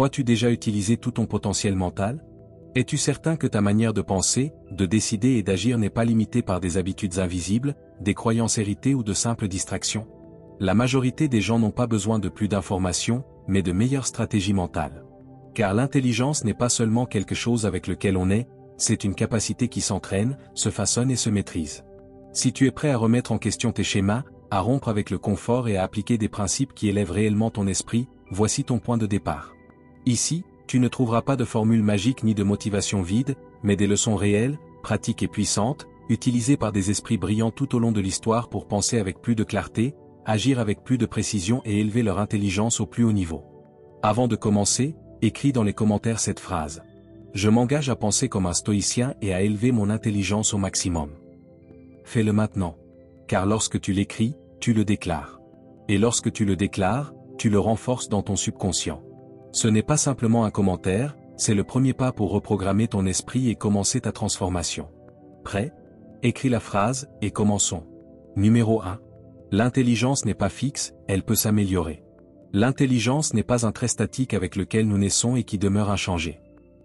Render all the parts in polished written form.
Crois-tu déjà utiliser tout ton potentiel mental? Es-tu certain que ta manière de penser, de décider et d'agir n'est pas limitée par des habitudes invisibles, des croyances héritées ou de simples distractions? La majorité des gens n'ont pas besoin de plus d'informations, mais de meilleures stratégies mentales. Car l'intelligence n'est pas seulement quelque chose avec lequel on est, c'est une capacité qui s'entraîne, se façonne et se maîtrise. Si tu es prêt à remettre en question tes schémas, à rompre avec le confort et à appliquer des principes qui élèvent réellement ton esprit, voici ton point de départ. Ici, tu ne trouveras pas de formule magique ni de motivation vide, mais des leçons réelles, pratiques et puissantes, utilisées par des esprits brillants tout au long de l'histoire pour penser avec plus de clarté, agir avec plus de précision et élever leur intelligence au plus haut niveau. Avant de commencer, écris dans les commentaires cette phrase. Je m'engage à penser comme un stoïcien et à élever mon intelligence au maximum. Fais-le maintenant. Car lorsque tu l'écris, tu le déclares. Et lorsque tu le déclares, tu le renforces dans ton subconscient. Ce n'est pas simplement un commentaire, c'est le premier pas pour reprogrammer ton esprit et commencer ta transformation. Prêt? Écris la phrase, et commençons. Numéro 1. L'intelligence n'est pas fixe, elle peut s'améliorer. L'intelligence n'est pas un trait statique avec lequel nous naissons et qui demeure inchangé.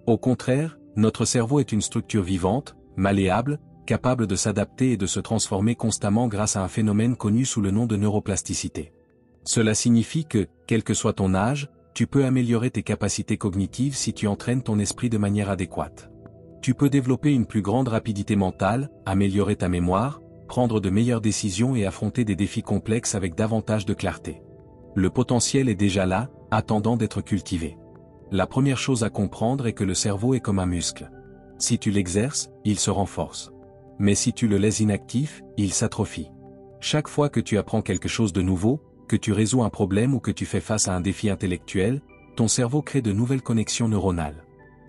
Au contraire, notre cerveau est une structure vivante, malléable, capable de s'adapter et de se transformer constamment grâce à un phénomène connu sous le nom de neuroplasticité. Cela signifie que, quel que soit ton âge, tu peux améliorer tes capacités cognitives si tu entraînes ton esprit de manière adéquate. Tu peux développer une plus grande rapidité mentale, améliorer ta mémoire, prendre de meilleures décisions et affronter des défis complexes avec davantage de clarté. Le potentiel est déjà là, attendant d'être cultivé. La première chose à comprendre est que le cerveau est comme un muscle. Si tu l'exerces, il se renforce. Mais si tu le laisses inactif, il s'atrophie. Chaque fois que tu apprends quelque chose de nouveau, que tu résous un problème ou que tu fais face à un défi intellectuel, ton cerveau crée de nouvelles connexions neuronales.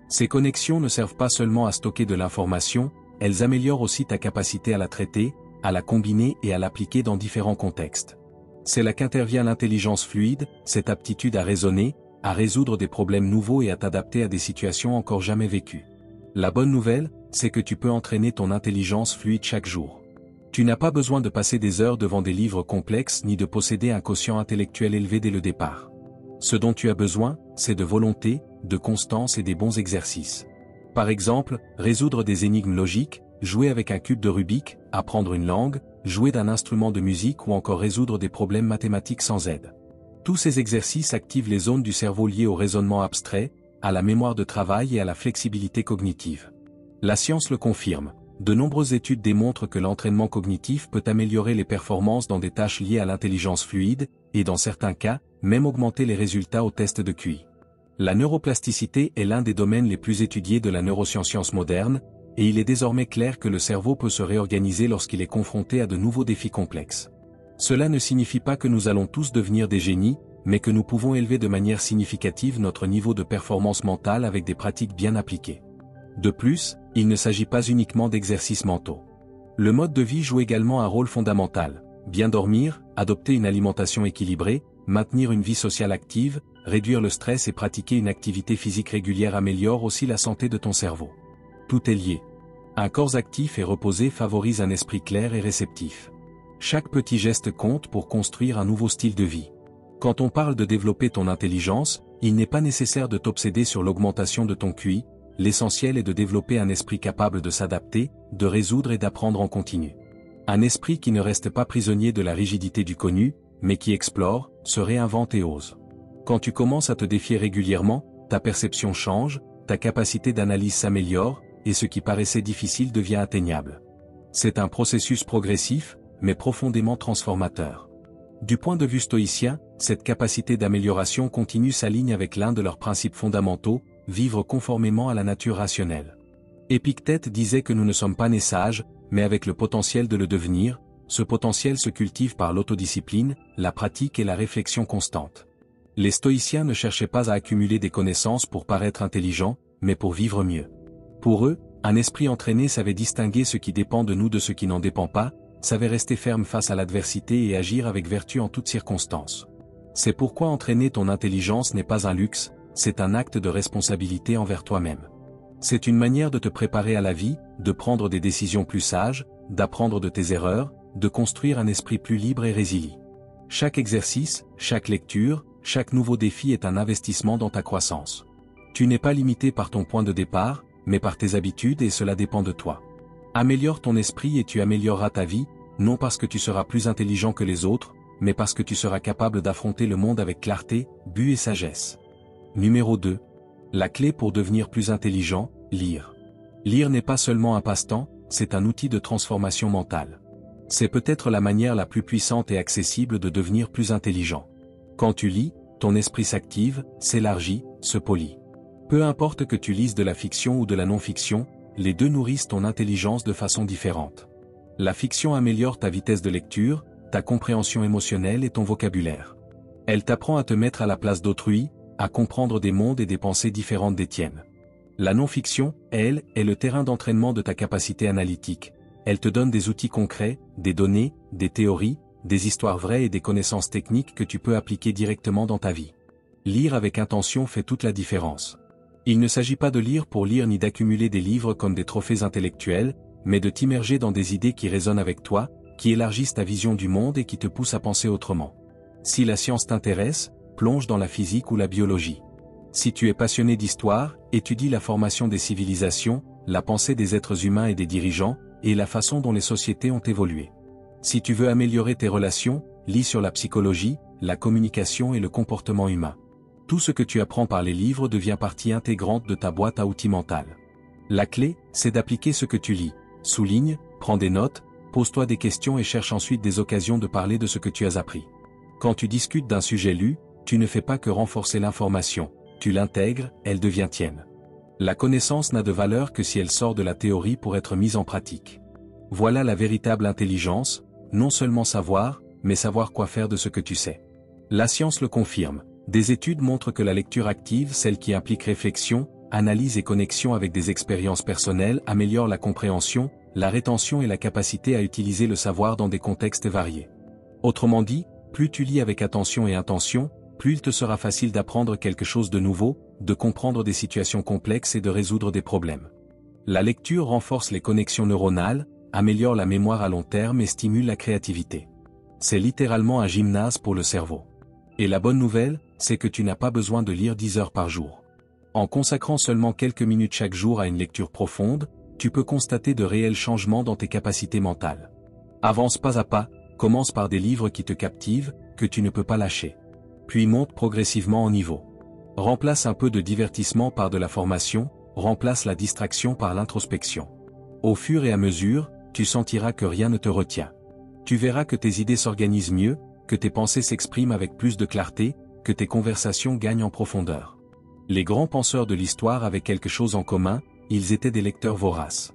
Ces connexions ne servent pas seulement à stocker de l'information, elles améliorent aussi ta capacité à la traiter, à la combiner et à l'appliquer dans différents contextes. C'est là qu'intervient l'intelligence fluide, cette aptitude à raisonner, à résoudre des problèmes nouveaux et à t'adapter à des situations encore jamais vécues. La bonne nouvelle, c'est que tu peux entraîner ton intelligence fluide chaque jour. Tu n'as pas besoin de passer des heures devant des livres complexes ni de posséder un quotient intellectuel élevé dès le départ. Ce dont tu as besoin, c'est de volonté, de constance et des bons exercices. Par exemple, résoudre des énigmes logiques, jouer avec un cube de Rubik, apprendre une langue, jouer d'un instrument de musique ou encore résoudre des problèmes mathématiques sans aide. Tous ces exercices activent les zones du cerveau liées au raisonnement abstrait, à la mémoire de travail et à la flexibilité cognitive. La science le confirme. De nombreuses études démontrent que l'entraînement cognitif peut améliorer les performances dans des tâches liées à l'intelligence fluide, et dans certains cas, même augmenter les résultats aux tests de QI. La neuroplasticité est l'un des domaines les plus étudiés de la neuroscience moderne, et il est désormais clair que le cerveau peut se réorganiser lorsqu'il est confronté à de nouveaux défis complexes. Cela ne signifie pas que nous allons tous devenir des génies, mais que nous pouvons élever de manière significative notre niveau de performance mentale avec des pratiques bien appliquées. De plus, il ne s'agit pas uniquement d'exercices mentaux. Le mode de vie joue également un rôle fondamental. Bien dormir, adopter une alimentation équilibrée, maintenir une vie sociale active, réduire le stress et pratiquer une activité physique régulière améliorent aussi la santé de ton cerveau. Tout est lié. Un corps actif et reposé favorise un esprit clair et réceptif. Chaque petit geste compte pour construire un nouveau style de vie. Quand on parle de développer ton intelligence, il n'est pas nécessaire de t'obséder sur l'augmentation de ton QI, l'essentiel est de développer un esprit capable de s'adapter, de résoudre et d'apprendre en continu. Un esprit qui ne reste pas prisonnier de la rigidité du connu, mais qui explore, se réinvente et ose. Quand tu commences à te défier régulièrement, ta perception change, ta capacité d'analyse s'améliore, et ce qui paraissait difficile devient atteignable. C'est un processus progressif, mais profondément transformateur. Du point de vue stoïcien, cette capacité d'amélioration continue s'aligne avec l'un de leurs principes fondamentaux, vivre conformément à la nature rationnelle. Épictète disait que nous ne sommes pas nés sages, mais avec le potentiel de le devenir, ce potentiel se cultive par l'autodiscipline, la pratique et la réflexion constante. Les stoïciens ne cherchaient pas à accumuler des connaissances pour paraître intelligents, mais pour vivre mieux. Pour eux, un esprit entraîné savait distinguer ce qui dépend de nous de ce qui n'en dépend pas, savait rester ferme face à l'adversité et agir avec vertu en toutes circonstances. C'est pourquoi entraîner ton intelligence n'est pas un luxe, c'est un acte de responsabilité envers toi-même. C'est une manière de te préparer à la vie, de prendre des décisions plus sages, d'apprendre de tes erreurs, de construire un esprit plus libre et résilient. Chaque exercice, chaque lecture, chaque nouveau défi est un investissement dans ta croissance. Tu n'es pas limité par ton point de départ, mais par tes habitudes et cela dépend de toi. Améliore ton esprit et tu amélioreras ta vie, non parce que tu seras plus intelligent que les autres, mais parce que tu seras capable d'affronter le monde avec clarté, but et sagesse. Numéro 2. La clé pour devenir plus intelligent, lire. Lire n'est pas seulement un passe-temps, c'est un outil de transformation mentale. C'est peut-être la manière la plus puissante et accessible de devenir plus intelligent. Quand tu lis, ton esprit s'active, s'élargit, se polit. Peu importe que tu lises de la fiction ou de la non-fiction, les deux nourrissent ton intelligence de façon différente. La fiction améliore ta vitesse de lecture, ta compréhension émotionnelle et ton vocabulaire. Elle t'apprend à te mettre à la place d'autrui, à comprendre des mondes et des pensées différentes des tiennes. La non-fiction, elle, est le terrain d'entraînement de ta capacité analytique. Elle te donne des outils concrets, des données, des théories, des histoires vraies et des connaissances techniques que tu peux appliquer directement dans ta vie. Lire avec intention fait toute la différence. Il ne s'agit pas de lire pour lire ni d'accumuler des livres comme des trophées intellectuels, mais de t'immerger dans des idées qui résonnent avec toi, qui élargissent ta vision du monde et qui te poussent à penser autrement. Si la science t'intéresse, plonge dans la physique ou la biologie. Si tu es passionné d'histoire, étudie la formation des civilisations, la pensée des êtres humains et des dirigeants, et la façon dont les sociétés ont évolué. Si tu veux améliorer tes relations, lis sur la psychologie, la communication et le comportement humain. Tout ce que tu apprends par les livres devient partie intégrante de ta boîte à outils mentale. La clé, c'est d'appliquer ce que tu lis. Souligne, prends des notes, pose-toi des questions et cherche ensuite des occasions de parler de ce que tu as appris. Quand tu discutes d'un sujet lu, tu ne fais pas que renforcer l'information, tu l'intègres, elle devient tienne. La connaissance n'a de valeur que si elle sort de la théorie pour être mise en pratique. Voilà la véritable intelligence, non seulement savoir, mais savoir quoi faire de ce que tu sais. La science le confirme. Des études montrent que la lecture active, celle qui implique réflexion, analyse et connexion avec des expériences personnelles, améliore la compréhension, la rétention et la capacité à utiliser le savoir dans des contextes variés. Autrement dit, plus tu lis avec attention et intention, plus il te sera facile d'apprendre quelque chose de nouveau, de comprendre des situations complexes et de résoudre des problèmes. La lecture renforce les connexions neuronales, améliore la mémoire à long terme et stimule la créativité. C'est littéralement un gymnase pour le cerveau. Et la bonne nouvelle, c'est que tu n'as pas besoin de lire 10 heures par jour. En consacrant seulement quelques minutes chaque jour à une lecture profonde, tu peux constater de réels changements dans tes capacités mentales. Avance pas à pas, commence par des livres qui te captivent, que tu ne peux pas lâcher. Puis monte progressivement en niveau. Remplace un peu de divertissement par de la formation, remplace la distraction par l'introspection. Au fur et à mesure, tu sentiras que rien ne te retient. Tu verras que tes idées s'organisent mieux, que tes pensées s'expriment avec plus de clarté, que tes conversations gagnent en profondeur. Les grands penseurs de l'histoire avaient quelque chose en commun, ils étaient des lecteurs voraces.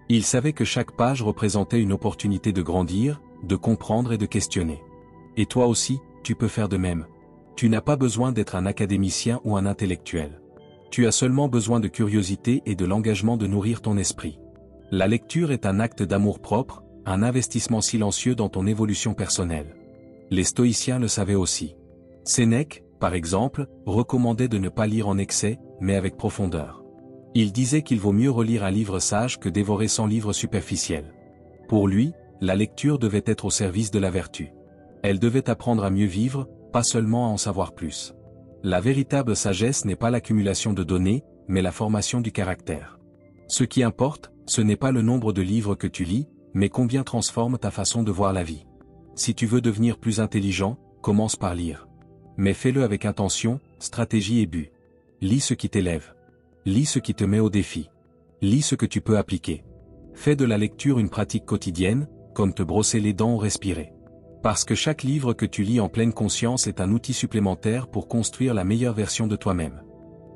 Ils savaient que chaque page représentait une opportunité de grandir, de comprendre et de questionner. Et toi aussi, tu peux faire de même. Tu n'as pas besoin d'être un académicien ou un intellectuel. Tu as seulement besoin de curiosité et de l'engagement de nourrir ton esprit. La lecture est un acte d'amour-propre, un investissement silencieux dans ton évolution personnelle. Les stoïciens le savaient aussi. Sénèque, par exemple, recommandait de ne pas lire en excès, mais avec profondeur. Il disait qu'il vaut mieux relire un livre sage que dévorer 100 livres superficiels. Pour lui, la lecture devait être au service de la vertu. Elle devait apprendre à mieux vivre, pas seulement à en savoir plus. La véritable sagesse n'est pas l'accumulation de données, mais la formation du caractère. Ce qui importe, ce n'est pas le nombre de livres que tu lis, mais combien transforme ta façon de voir la vie. Si tu veux devenir plus intelligent, commence par lire. Mais fais-le avec intention, stratégie et but. Lis ce qui t'élève. Lis ce qui te met au défi. Lis ce que tu peux appliquer. Fais de la lecture une pratique quotidienne, comme te brosser les dents ou respirer. Parce que chaque livre que tu lis en pleine conscience est un outil supplémentaire pour construire la meilleure version de toi-même.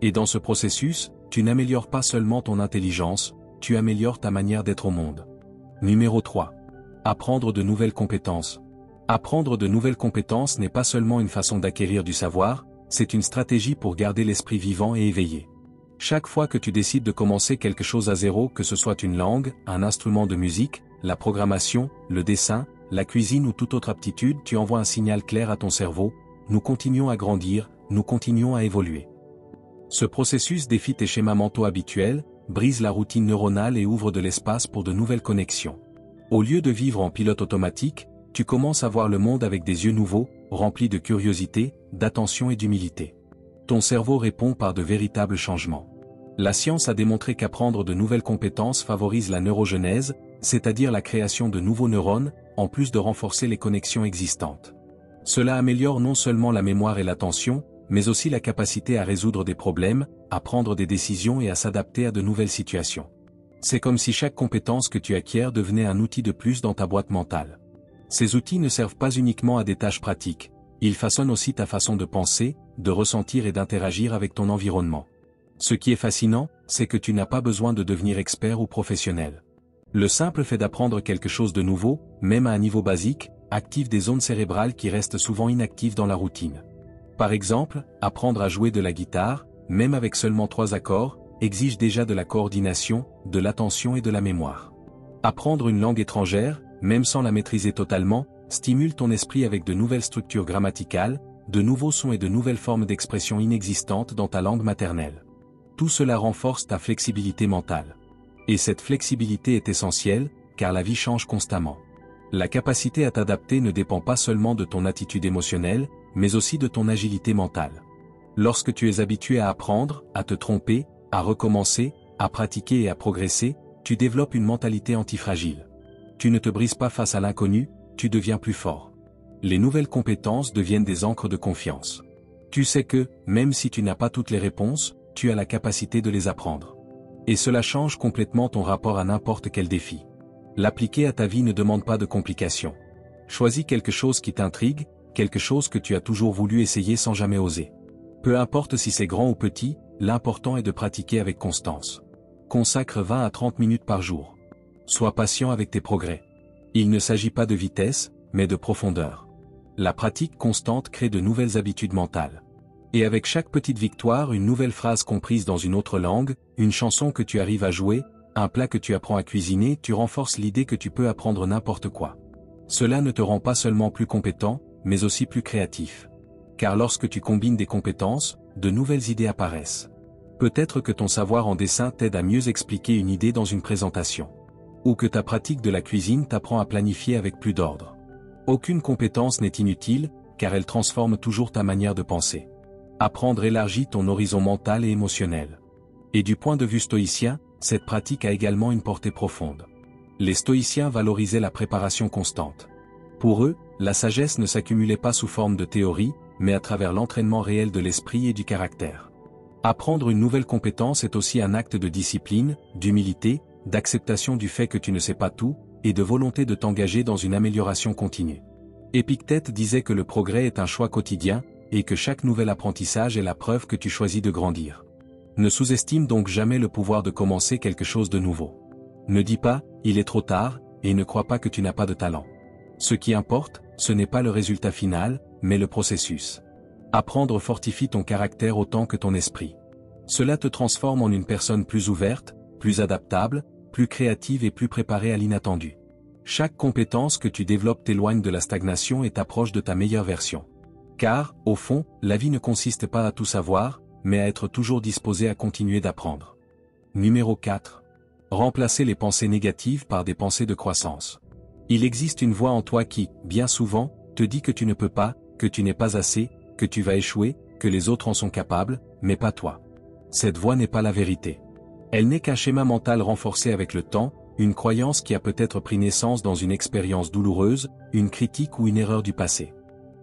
Et dans ce processus, tu n'améliores pas seulement ton intelligence, tu améliores ta manière d'être au monde. Numéro 3. Apprendre de nouvelles compétences. Apprendre de nouvelles compétences n'est pas seulement une façon d'acquérir du savoir, c'est une stratégie pour garder l'esprit vivant et éveillé. Chaque fois que tu décides de commencer quelque chose à zéro, que ce soit une langue, un instrument de musique, la programmation, le dessin, la cuisine ou toute autre aptitude, tu envoies un signal clair à ton cerveau, nous continuons à grandir, nous continuons à évoluer. Ce processus défie tes schémas mentaux habituels, brise la routine neuronale et ouvre de l'espace pour de nouvelles connexions. Au lieu de vivre en pilote automatique, tu commences à voir le monde avec des yeux nouveaux, rempli de curiosité, d'attention et d'humilité. Ton cerveau répond par de véritables changements. La science a démontré qu'apprendre de nouvelles compétences favorise la neurogenèse, c'est-à-dire la création de nouveaux neurones, en plus de renforcer les connexions existantes. Cela améliore non seulement la mémoire et l'attention, mais aussi la capacité à résoudre des problèmes, à prendre des décisions et à s'adapter à de nouvelles situations. C'est comme si chaque compétence que tu acquiers devenait un outil de plus dans ta boîte mentale. Ces outils ne servent pas uniquement à des tâches pratiques, ils façonnent aussi ta façon de penser, de ressentir et d'interagir avec ton environnement. Ce qui est fascinant, c'est que tu n'as pas besoin de devenir expert ou professionnel. Le simple fait d'apprendre quelque chose de nouveau, même à un niveau basique, active des zones cérébrales qui restent souvent inactives dans la routine. Par exemple, apprendre à jouer de la guitare, même avec seulement 3 accords, exige déjà de la coordination, de l'attention et de la mémoire. Apprendre une langue étrangère, même sans la maîtriser totalement, stimule ton esprit avec de nouvelles structures grammaticales, de nouveaux sons et de nouvelles formes d'expression inexistantes dans ta langue maternelle. Tout cela renforce ta flexibilité mentale. Et cette flexibilité est essentielle, car la vie change constamment. La capacité à t'adapter ne dépend pas seulement de ton attitude émotionnelle, mais aussi de ton agilité mentale. Lorsque tu es habitué à apprendre, à te tromper, à recommencer, à pratiquer et à progresser, tu développes une mentalité antifragile. Tu ne te brises pas face à l'inconnu, tu deviens plus fort. Les nouvelles compétences deviennent des ancres de confiance. Tu sais que, même si tu n'as pas toutes les réponses, tu as la capacité de les apprendre. Et cela change complètement ton rapport à n'importe quel défi. L'appliquer à ta vie ne demande pas de complications. Choisis quelque chose qui t'intrigue, quelque chose que tu as toujours voulu essayer sans jamais oser. Peu importe si c'est grand ou petit, l'important est de pratiquer avec constance. Consacre 20 à 30 minutes par jour. Sois patient avec tes progrès. Il ne s'agit pas de vitesse, mais de profondeur. La pratique constante crée de nouvelles habitudes mentales. Et avec chaque petite victoire, une nouvelle phrase comprise dans une autre langue, une chanson que tu arrives à jouer, un plat que tu apprends à cuisiner, tu renforces l'idée que tu peux apprendre n'importe quoi. Cela ne te rend pas seulement plus compétent, mais aussi plus créatif. Car lorsque tu combines des compétences, de nouvelles idées apparaissent. Peut-être que ton savoir en dessin t'aide à mieux expliquer une idée dans une présentation. Ou que ta pratique de la cuisine t'apprend à planifier avec plus d'ordre. Aucune compétence n'est inutile, car elle transforme toujours ta manière de penser. Apprendre élargit ton horizon mental et émotionnel. Et du point de vue stoïcien, cette pratique a également une portée profonde. Les stoïciens valorisaient la préparation constante. Pour eux, la sagesse ne s'accumulait pas sous forme de théorie, mais à travers l'entraînement réel de l'esprit et du caractère. Apprendre une nouvelle compétence est aussi un acte de discipline, d'humilité, d'acceptation du fait que tu ne sais pas tout, et de volonté de t'engager dans une amélioration continue. Épictète disait que le progrès est un choix quotidien, et que chaque nouvel apprentissage est la preuve que tu choisis de grandir. Ne sous-estime donc jamais le pouvoir de commencer quelque chose de nouveau. Ne dis pas « il est trop tard » et ne crois pas que tu n'as pas de talent. Ce qui importe, ce n'est pas le résultat final, mais le processus. Apprendre fortifie ton caractère autant que ton esprit. Cela te transforme en une personne plus ouverte, plus adaptable, plus créative et plus préparée à l'inattendu. Chaque compétence que tu développes t'éloigne de la stagnation et t'approche de ta meilleure version. Car, au fond, la vie ne consiste pas à tout savoir, mais à être toujours disposé à continuer d'apprendre. Numéro 4. Remplacer les pensées négatives par des pensées de croissance. Il existe une voix en toi qui, bien souvent, te dit que tu ne peux pas, que tu n'es pas assez, que tu vas échouer, que les autres en sont capables, mais pas toi. Cette voix n'est pas la vérité. Elle n'est qu'un schéma mental renforcé avec le temps, une croyance qui a peut-être pris naissance dans une expérience douloureuse, une critique ou une erreur du passé.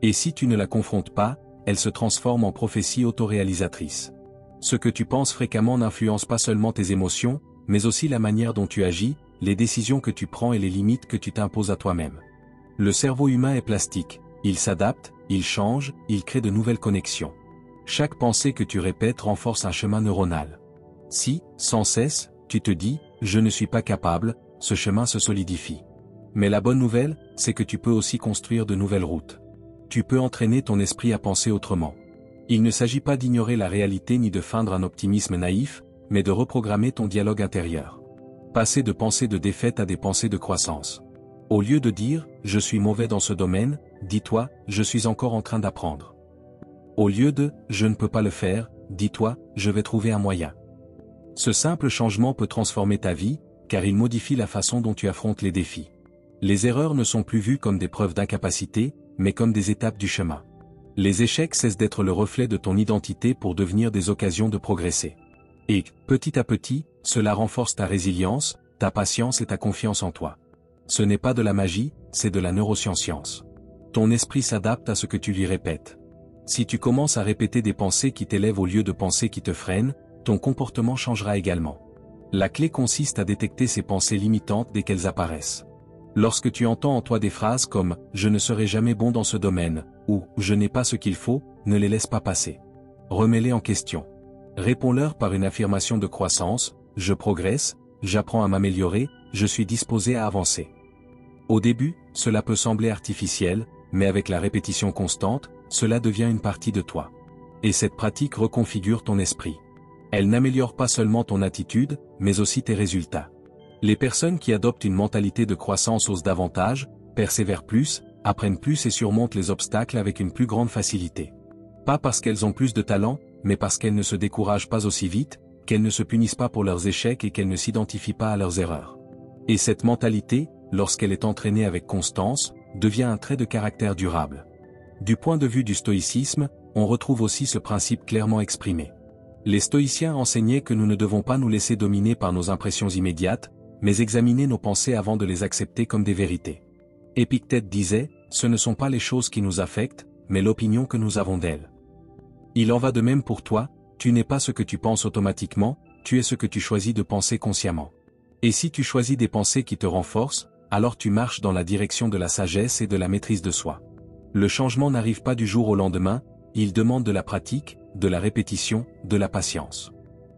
Et si tu ne la confrontes pas, elle se transforme en prophétie autoréalisatrice. Ce que tu penses fréquemment n'influence pas seulement tes émotions, mais aussi la manière dont tu agis, les décisions que tu prends et les limites que tu t'imposes à toi-même. Le cerveau humain est plastique, il s'adapte, il change, il crée de nouvelles connexions. Chaque pensée que tu répètes renforce un chemin neuronal. Si, sans cesse, tu te dis « je ne suis pas capable », ce chemin se solidifie. Mais la bonne nouvelle, c'est que tu peux aussi construire de nouvelles routes. Tu peux entraîner ton esprit à penser autrement. Il ne s'agit pas d'ignorer la réalité ni de feindre un optimisme naïf, mais de reprogrammer ton dialogue intérieur. Passer de pensées de défaite à des pensées de croissance. Au lieu de dire « je suis mauvais dans ce domaine », dis-toi « je suis encore en train d'apprendre ». Au lieu de « je ne peux pas le faire », dis-toi « je vais trouver un moyen ». Ce simple changement peut transformer ta vie, car il modifie la façon dont tu affrontes les défis. Les erreurs ne sont plus vues comme des preuves d'incapacité, mais comme des étapes du chemin. Les échecs cessent d'être le reflet de ton identité pour devenir des occasions de progresser. Et, petit à petit, cela renforce ta résilience, ta patience et ta confiance en toi. Ce n'est pas de la magie, c'est de la neuroscience. Ton esprit s'adapte à ce que tu lui répètes. Si tu commences à répéter des pensées qui t'élèvent au lieu de pensées qui te freinent, ton comportement changera également. La clé consiste à détecter ces pensées limitantes dès qu'elles apparaissent. Lorsque tu entends en toi des phrases comme « je ne serai jamais bon dans ce domaine » ou « je n'ai pas ce qu'il faut », ne les laisse pas passer. Remets-les en question. Réponds-leur par une affirmation de croissance « je progresse, j'apprends à m'améliorer, je suis disposé à avancer ». Au début, cela peut sembler artificiel, mais avec la répétition constante, cela devient une partie de toi. Et cette pratique reconfigure ton esprit. Elle n'améliore pas seulement ton attitude, mais aussi tes résultats. Les personnes qui adoptent une mentalité de croissance osent davantage, persévèrent plus, apprennent plus et surmontent les obstacles avec une plus grande facilité. Pas parce qu'elles ont plus de talent, mais parce qu'elles ne se découragent pas aussi vite, qu'elles ne se punissent pas pour leurs échecs et qu'elles ne s'identifient pas à leurs erreurs. Et cette mentalité, lorsqu'elle est entraînée avec constance, devient un trait de caractère durable. Du point de vue du stoïcisme, on retrouve aussi ce principe clairement exprimé. Les stoïciens enseignaient que nous ne devons pas nous laisser dominer par nos impressions immédiates, mais examiner nos pensées avant de les accepter comme des vérités. Épictète disait, ce ne sont pas les choses qui nous affectent, mais l'opinion que nous avons d'elles. Il en va de même pour toi, tu n'es pas ce que tu penses automatiquement, tu es ce que tu choisis de penser consciemment. Et si tu choisis des pensées qui te renforcent, alors tu marches dans la direction de la sagesse et de la maîtrise de soi. Le changement n'arrive pas du jour au lendemain, il demande de la pratique, de la répétition, de la patience.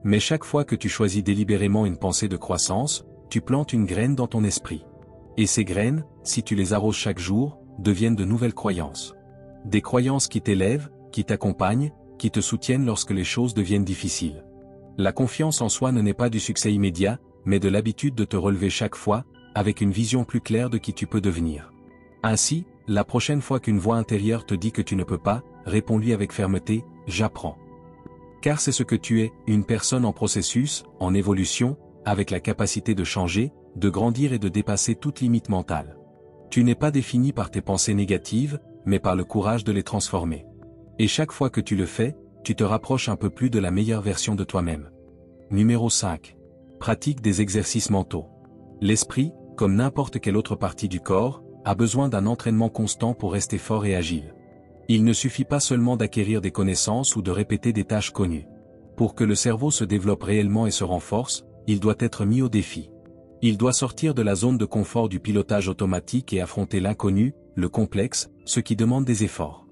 Mais chaque fois que tu choisis délibérément une pensée de croissance, tu plantes une graine dans ton esprit. Et ces graines, si tu les arroses chaque jour, deviennent de nouvelles croyances. Des croyances qui t'élèvent, qui t'accompagnent, qui te soutiennent lorsque les choses deviennent difficiles. La confiance en soi ne naît pas du succès immédiat, mais de l'habitude de te relever chaque fois, avec une vision plus claire de qui tu peux devenir. Ainsi, la prochaine fois qu'une voix intérieure te dit que tu ne peux pas, réponds-lui avec fermeté, j'apprends. Car c'est ce que tu es, une personne en processus, en évolution, avec la capacité de changer, de grandir et de dépasser toute limite mentale. Tu n'es pas défini par tes pensées négatives, mais par le courage de les transformer. Et chaque fois que tu le fais, tu te rapproches un peu plus de la meilleure version de toi-même. Numéro 5. Pratique des exercices mentaux. L'esprit, comme n'importe quelle autre partie du corps, a besoin d'un entraînement constant pour rester fort et agile. Il ne suffit pas seulement d'acquérir des connaissances ou de répéter des tâches connues. Pour que le cerveau se développe réellement et se renforce, il doit être mis au défi. Il doit sortir de la zone de confort du pilotage automatique et affronter l'inconnu, le complexe, ce qui demande des efforts.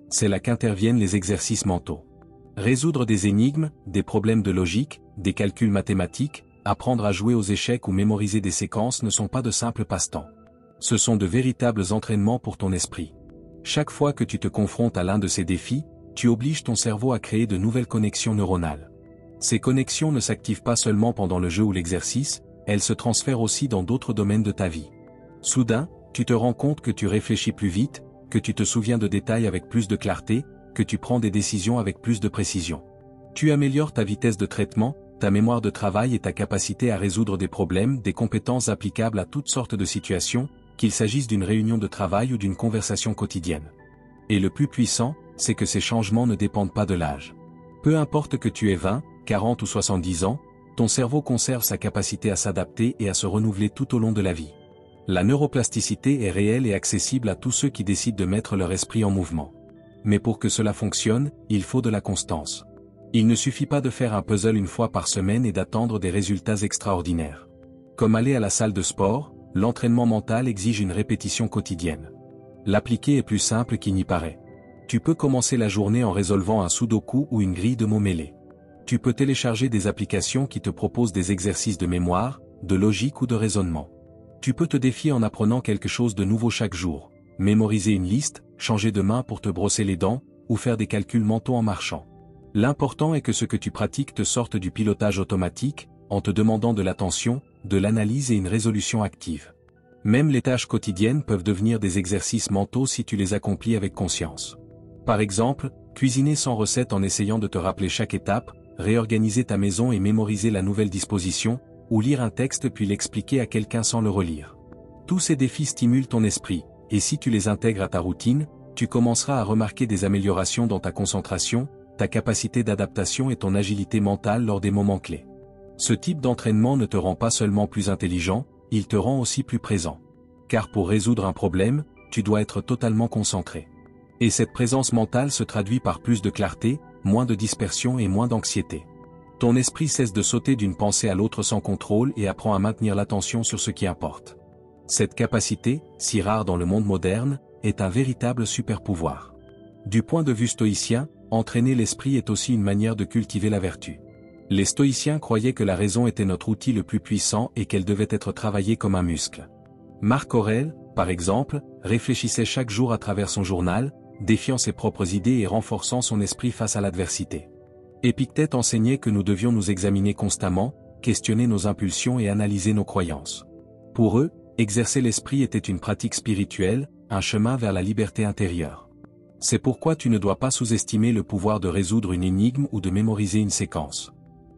C'est là qu'interviennent les exercices mentaux. Résoudre des énigmes, des problèmes de logique, des calculs mathématiques, apprendre à jouer aux échecs ou mémoriser des séquences ne sont pas de simples passe-temps. Ce sont de véritables entraînements pour ton esprit. Chaque fois que tu te confrontes à l'un de ces défis, tu obliges ton cerveau à créer de nouvelles connexions neuronales. Ces connexions ne s'activent pas seulement pendant le jeu ou l'exercice, elles se transfèrent aussi dans d'autres domaines de ta vie. Soudain, tu te rends compte que tu réfléchis plus vite, que tu te souviens de détails avec plus de clarté, que tu prends des décisions avec plus de précision. Tu améliores ta vitesse de traitement, ta mémoire de travail et ta capacité à résoudre des problèmes, des compétences applicables à toutes sortes de situations, qu'il s'agisse d'une réunion de travail ou d'une conversation quotidienne. Et le plus puissant, c'est que ces changements ne dépendent pas de l'âge. Peu importe que tu aies 20, 40 ou 70 ans, ton cerveau conserve sa capacité à s'adapter et à se renouveler tout au long de la vie. La neuroplasticité est réelle et accessible à tous ceux qui décident de mettre leur esprit en mouvement. Mais pour que cela fonctionne, il faut de la constance. Il ne suffit pas de faire un puzzle une fois par semaine et d'attendre des résultats extraordinaires. Comme aller à la salle de sport, l'entraînement mental exige une répétition quotidienne. L'appliquer est plus simple qu'il n'y paraît. Tu peux commencer la journée en résolvant un sudoku ou une grille de mots mêlés. Tu peux télécharger des applications qui te proposent des exercices de mémoire, de logique ou de raisonnement. Tu peux te défier en apprenant quelque chose de nouveau chaque jour, mémoriser une liste, changer de main pour te brosser les dents, ou faire des calculs mentaux en marchant. L'important est que ce que tu pratiques te sorte du pilotage automatique, en te demandant de l'attention, de l'analyse et une résolution active. Même les tâches quotidiennes peuvent devenir des exercices mentaux si tu les accomplis avec conscience. Par exemple, cuisiner sans recette en essayant de te rappeler chaque étape, réorganiser ta maison et mémoriser la nouvelle disposition, ou lire un texte puis l'expliquer à quelqu'un sans le relire. Tous ces défis stimulent ton esprit, et si tu les intègres à ta routine, tu commenceras à remarquer des améliorations dans ta concentration, ta capacité d'adaptation et ton agilité mentale lors des moments clés. Ce type d'entraînement ne te rend pas seulement plus intelligent, il te rend aussi plus présent. Car pour résoudre un problème, tu dois être totalement concentré. Et cette présence mentale se traduit par plus de clarté, moins de dispersion et moins d'anxiété. Ton esprit cesse de sauter d'une pensée à l'autre sans contrôle et apprend à maintenir l'attention sur ce qui importe. Cette capacité, si rare dans le monde moderne, est un véritable super-pouvoir. Du point de vue stoïcien, entraîner l'esprit est aussi une manière de cultiver la vertu. Les stoïciens croyaient que la raison était notre outil le plus puissant et qu'elle devait être travaillée comme un muscle. Marc Aurèle, par exemple, réfléchissait chaque jour à travers son journal, défiant ses propres idées et renforçant son esprit face à l'adversité. Épictète enseignait que nous devions nous examiner constamment, questionner nos impulsions et analyser nos croyances. Pour eux, exercer l'esprit était une pratique spirituelle, un chemin vers la liberté intérieure. C'est pourquoi tu ne dois pas sous-estimer le pouvoir de résoudre une énigme ou de mémoriser une séquence.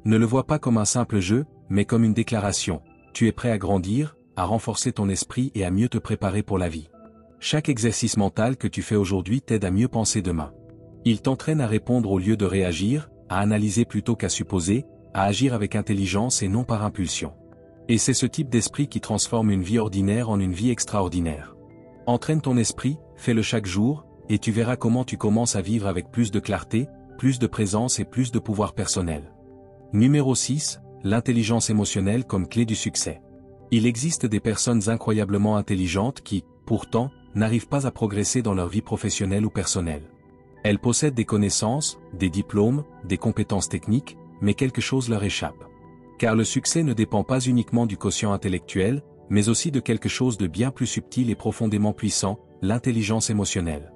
Ne le vois pas comme un simple jeu, mais comme une déclaration. Tu es prêt à grandir, à renforcer ton esprit et à mieux te préparer pour la vie. Chaque exercice mental que tu fais aujourd'hui t'aide à mieux penser demain. Il t'entraîne à répondre au lieu de réagir, à analyser plutôt qu'à supposer, à agir avec intelligence et non par impulsion. Et c'est ce type d'esprit qui transforme une vie ordinaire en une vie extraordinaire. Entraîne ton esprit, fais-le chaque jour, et tu verras comment tu commences à vivre avec plus de clarté, plus de présence et plus de pouvoir personnel. Numéro 6, l'intelligence émotionnelle comme clé du succès. Il existe des personnes incroyablement intelligentes qui, pourtant, n'arrivent pas à progresser dans leur vie professionnelle ou personnelle. Elles possèdent des connaissances, des diplômes, des compétences techniques, mais quelque chose leur échappe. Car le succès ne dépend pas uniquement du quotient intellectuel, mais aussi de quelque chose de bien plus subtil et profondément puissant, l'intelligence émotionnelle.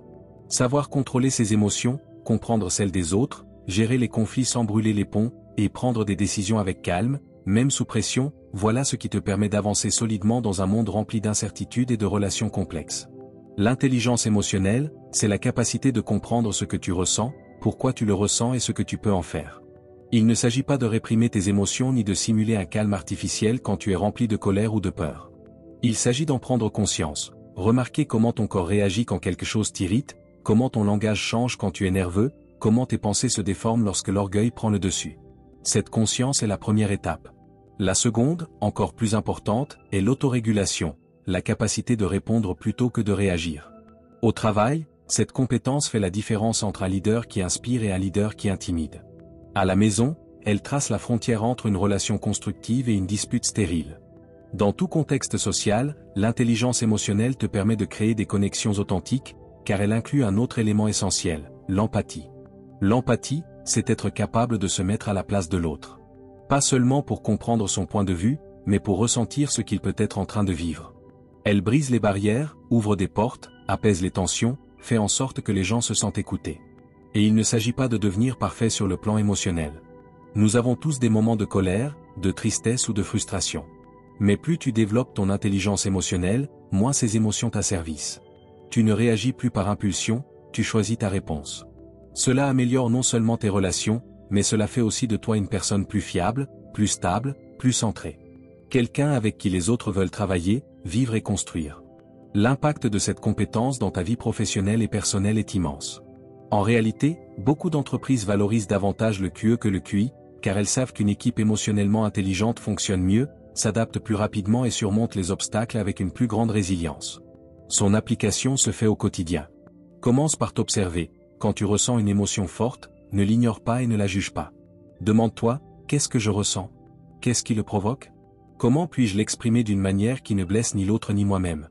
Savoir contrôler ses émotions, comprendre celles des autres, gérer les conflits sans brûler les ponts, et prendre des décisions avec calme, même sous pression, voilà ce qui te permet d'avancer solidement dans un monde rempli d'incertitudes et de relations complexes. L'intelligence émotionnelle, c'est la capacité de comprendre ce que tu ressens, pourquoi tu le ressens et ce que tu peux en faire. Il ne s'agit pas de réprimer tes émotions ni de simuler un calme artificiel quand tu es rempli de colère ou de peur. Il s'agit d'en prendre conscience, remarquer comment ton corps réagit quand quelque chose t'irrite, comment ton langage change quand tu es nerveux, comment tes pensées se déforment lorsque l'orgueil prend le dessus. Cette conscience est la première étape. La seconde, encore plus importante, est l'autorégulation, la capacité de répondre plutôt que de réagir. Au travail, cette compétence fait la différence entre un leader qui inspire et un leader qui intimide. À la maison, elle trace la frontière entre une relation constructive et une dispute stérile. Dans tout contexte social, l'intelligence émotionnelle te permet de créer des connexions authentiques, car elle inclut un autre élément essentiel, l'empathie. L'empathie, c'est être capable de se mettre à la place de l'autre. Pas seulement pour comprendre son point de vue, mais pour ressentir ce qu'il peut être en train de vivre. Elle brise les barrières, ouvre des portes, apaise les tensions, fait en sorte que les gens se sentent écoutés. Et il ne s'agit pas de devenir parfait sur le plan émotionnel. Nous avons tous des moments de colère, de tristesse ou de frustration. Mais plus tu développes ton intelligence émotionnelle, moins ces émotions t'asservissent. Tu ne réagis plus par impulsion, tu choisis ta réponse. Cela améliore non seulement tes relations, mais cela fait aussi de toi une personne plus fiable, plus stable, plus centrée. Quelqu'un avec qui les autres veulent travailler, vivre et construire. L'impact de cette compétence dans ta vie professionnelle et personnelle est immense. En réalité, beaucoup d'entreprises valorisent davantage le QE que le QI, car elles savent qu'une équipe émotionnellement intelligente fonctionne mieux, s'adapte plus rapidement et surmonte les obstacles avec une plus grande résilience. Son application se fait au quotidien. Commence par t'observer. Quand tu ressens une émotion forte, ne l'ignore pas et ne la juge pas. Demande-toi, qu'est-ce que je ressens? Qu'est-ce qui le provoque? Comment puis-je l'exprimer d'une manière qui ne blesse ni l'autre ni moi-même?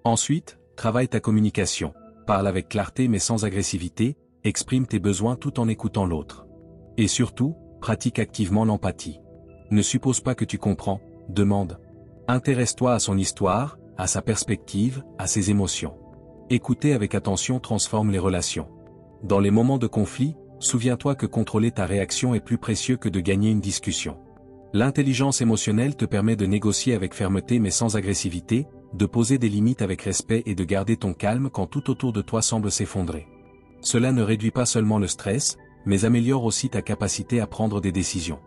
Ensuite, travaille ta communication. Parle avec clarté mais sans agressivité, exprime tes besoins tout en écoutant l'autre. Et surtout, pratique activement l'empathie. Ne suppose pas que tu comprends, demande. Intéresse-toi à son histoire, à sa perspective, à ses émotions. Écouter avec attention transforme les relations. Dans les moments de conflit, souviens-toi que contrôler ta réaction est plus précieux que de gagner une discussion. L'intelligence émotionnelle te permet de négocier avec fermeté mais sans agressivité, de poser des limites avec respect et de garder ton calme quand tout autour de toi semble s'effondrer. Cela ne réduit pas seulement le stress, mais améliore aussi ta capacité à prendre des décisions.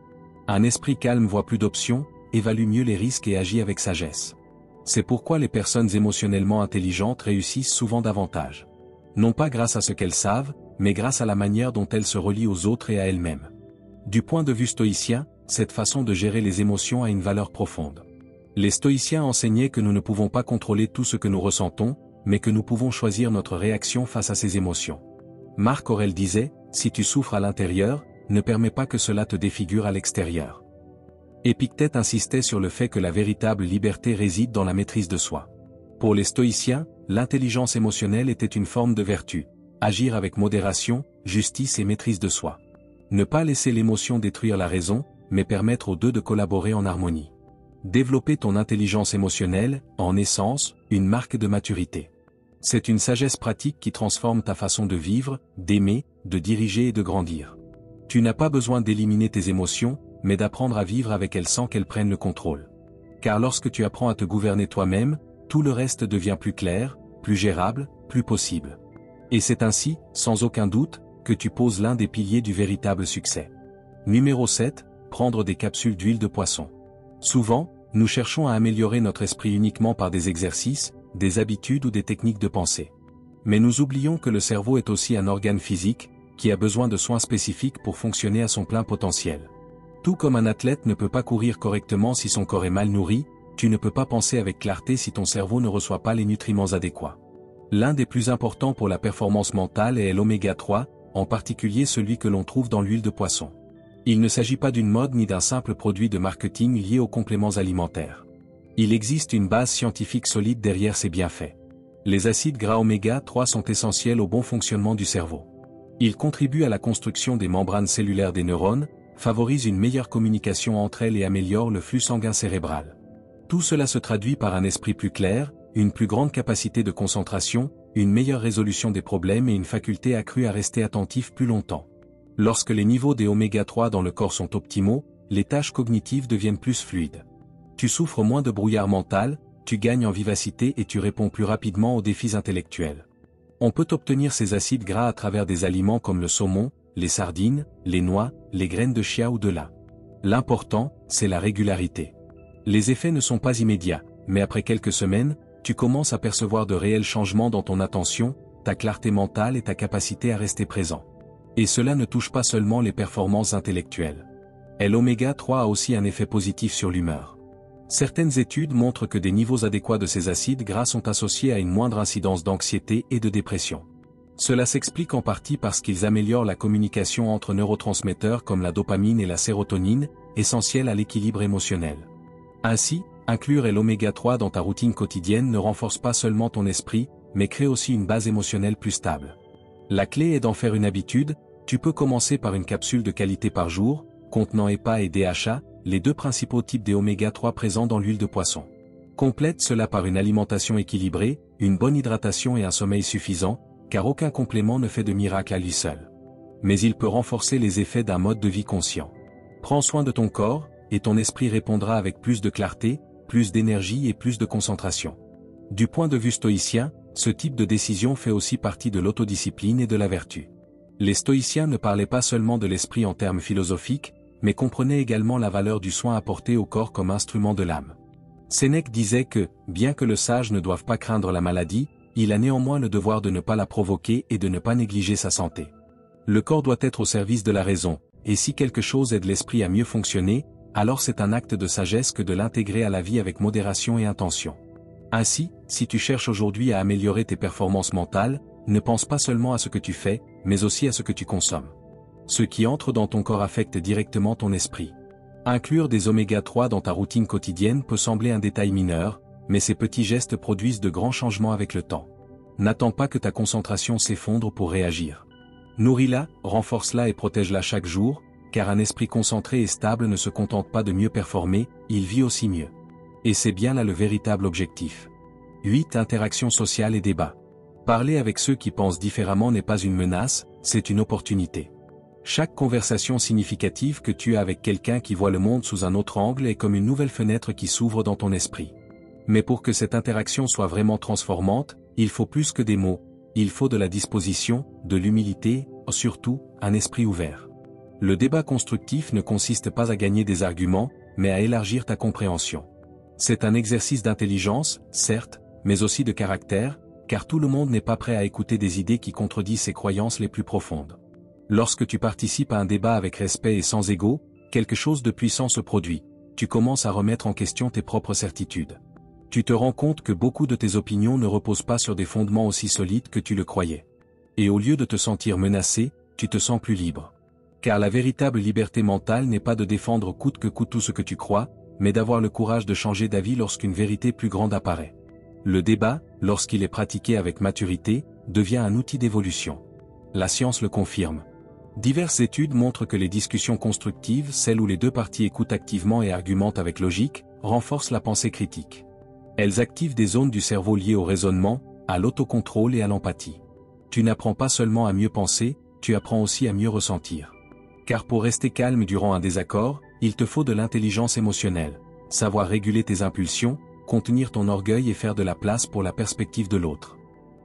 Un esprit calme voit plus d'options, évalue mieux les risques et agit avec sagesse. C'est pourquoi les personnes émotionnellement intelligentes réussissent souvent davantage. Non pas grâce à ce qu'elles savent, mais grâce à la manière dont elles se relient aux autres et à elles-mêmes. Du point de vue stoïcien, cette façon de gérer les émotions a une valeur profonde. Les stoïciens enseignaient que nous ne pouvons pas contrôler tout ce que nous ressentons, mais que nous pouvons choisir notre réaction face à ces émotions. Marc Aurèle disait, « Si tu souffres à l'intérieur, ne permets pas que cela te défigure à l'extérieur. » Épictète insistait sur le fait que la véritable liberté réside dans la maîtrise de soi. Pour les stoïciens, l'intelligence émotionnelle était une forme de vertu, agir avec modération, justice et maîtrise de soi. Ne pas laisser l'émotion détruire la raison, mais permettre aux deux de collaborer en harmonie. Développer ton intelligence émotionnelle, en essence, une marque de maturité. C'est une sagesse pratique qui transforme ta façon de vivre, d'aimer, de diriger et de grandir. Tu n'as pas besoin d'éliminer tes émotions, mais d'apprendre à vivre avec elles sans qu'elles prennent le contrôle. Car lorsque tu apprends à te gouverner toi-même, tout le reste devient plus clair, plus gérable, plus possible. Et c'est ainsi, sans aucun doute, que tu poses l'un des piliers du véritable succès. Numéro 7, prendre des capsules d'huile de poisson. Souvent, nous cherchons à améliorer notre esprit uniquement par des exercices, des habitudes ou des techniques de pensée. Mais nous oublions que le cerveau est aussi un organe physique, qui a besoin de soins spécifiques pour fonctionner à son plein potentiel. Tout comme un athlète ne peut pas courir correctement si son corps est mal nourri, tu ne peux pas penser avec clarté si ton cerveau ne reçoit pas les nutriments adéquats. L'un des plus importants pour la performance mentale est l'oméga 3, en particulier celui que l'on trouve dans l'huile de poisson. Il ne s'agit pas d'une mode ni d'un simple produit de marketing lié aux compléments alimentaires. Il existe une base scientifique solide derrière ces bienfaits. Les acides gras oméga 3 sont essentiels au bon fonctionnement du cerveau. Ils contribuent à la construction des membranes cellulaires des neurones, favorisent une meilleure communication entre elles et améliorent le flux sanguin cérébral. Tout cela se traduit par un esprit plus clair, une plus grande capacité de concentration, une meilleure résolution des problèmes et une faculté accrue à rester attentif plus longtemps. Lorsque les niveaux des oméga 3 dans le corps sont optimaux, les tâches cognitives deviennent plus fluides. Tu souffres moins de brouillard mental, tu gagnes en vivacité et tu réponds plus rapidement aux défis intellectuels. On peut obtenir ces acides gras à travers des aliments comme le saumon, les sardines, les noix, les graines de chia ou de lin. L'important, c'est la régularité. Les effets ne sont pas immédiats, mais après quelques semaines, tu commences à percevoir de réels changements dans ton attention, ta clarté mentale et ta capacité à rester présent. Et cela ne touche pas seulement les performances intellectuelles. L'oméga 3 a aussi un effet positif sur l'humeur. Certaines études montrent que des niveaux adéquats de ces acides gras sont associés à une moindre incidence d'anxiété et de dépression. Cela s'explique en partie parce qu'ils améliorent la communication entre neurotransmetteurs comme la dopamine et la sérotonine, essentiels à l'équilibre émotionnel. Ainsi, inclure l'oméga 3 dans ta routine quotidienne ne renforce pas seulement ton esprit, mais crée aussi une base émotionnelle plus stable. La clé est d'en faire une habitude. Tu peux commencer par une capsule de qualité par jour, contenant EPA et DHA, les deux principaux types d'oméga 3 présents dans l'huile de poisson. Complète cela par une alimentation équilibrée, une bonne hydratation et un sommeil suffisant, car aucun complément ne fait de miracle à lui seul. Mais il peut renforcer les effets d'un mode de vie conscient. Prends soin de ton corps, et ton esprit répondra avec plus de clarté, plus d'énergie et plus de concentration. Du point de vue stoïcien, ce type de décision fait aussi partie de l'autodiscipline et de la vertu. Les stoïciens ne parlaient pas seulement de l'esprit en termes philosophiques, mais comprenaient également la valeur du soin apporté au corps comme instrument de l'âme. Sénèque disait que, bien que le sage ne doive pas craindre la maladie, il a néanmoins le devoir de ne pas la provoquer et de ne pas négliger sa santé. Le corps doit être au service de la raison, et si quelque chose aide l'esprit à mieux fonctionner, alors c'est un acte de sagesse que de l'intégrer à la vie avec modération et intention. Ainsi, si tu cherches aujourd'hui à améliorer tes performances mentales, ne pense pas seulement à ce que tu fais, mais aussi à ce que tu consommes. Ce qui entre dans ton corps affecte directement ton esprit. Inclure des oméga 3 dans ta routine quotidienne peut sembler un détail mineur, mais ces petits gestes produisent de grands changements avec le temps. N'attends pas que ta concentration s'effondre pour réagir. Nourris-la, renforce-la et protège-la chaque jour, car un esprit concentré et stable ne se contente pas de mieux performer, il vit aussi mieux. Et c'est bien là le véritable objectif. 8. Interaction sociale et débat. Parler avec ceux qui pensent différemment n'est pas une menace, c'est une opportunité. Chaque conversation significative que tu as avec quelqu'un qui voit le monde sous un autre angle est comme une nouvelle fenêtre qui s'ouvre dans ton esprit. Mais pour que cette interaction soit vraiment transformante, il faut plus que des mots, il faut de la disposition, de l'humilité, surtout, un esprit ouvert. Le débat constructif ne consiste pas à gagner des arguments, mais à élargir ta compréhension. C'est un exercice d'intelligence, certes, mais aussi de caractère, car tout le monde n'est pas prêt à écouter des idées qui contredisent ses croyances les plus profondes. Lorsque tu participes à un débat avec respect et sans ego, quelque chose de puissant se produit, tu commences à remettre en question tes propres certitudes. Tu te rends compte que beaucoup de tes opinions ne reposent pas sur des fondements aussi solides que tu le croyais. Et au lieu de te sentir menacé, tu te sens plus libre. Car la véritable liberté mentale n'est pas de défendre coûte que coûte tout ce que tu crois, mais d'avoir le courage de changer d'avis lorsqu'une vérité plus grande apparaît. Le débat, lorsqu'il est pratiqué avec maturité, devient un outil d'évolution. La science le confirme. Diverses études montrent que les discussions constructives, celles où les deux parties écoutent activement et argumentent avec logique, renforcent la pensée critique. Elles activent des zones du cerveau liées au raisonnement, à l'autocontrôle et à l'empathie. Tu n'apprends pas seulement à mieux penser, tu apprends aussi à mieux ressentir. Car pour rester calme durant un désaccord, il te faut de l'intelligence émotionnelle, savoir réguler tes impulsions, contenir ton orgueil et faire de la place pour la perspective de l'autre.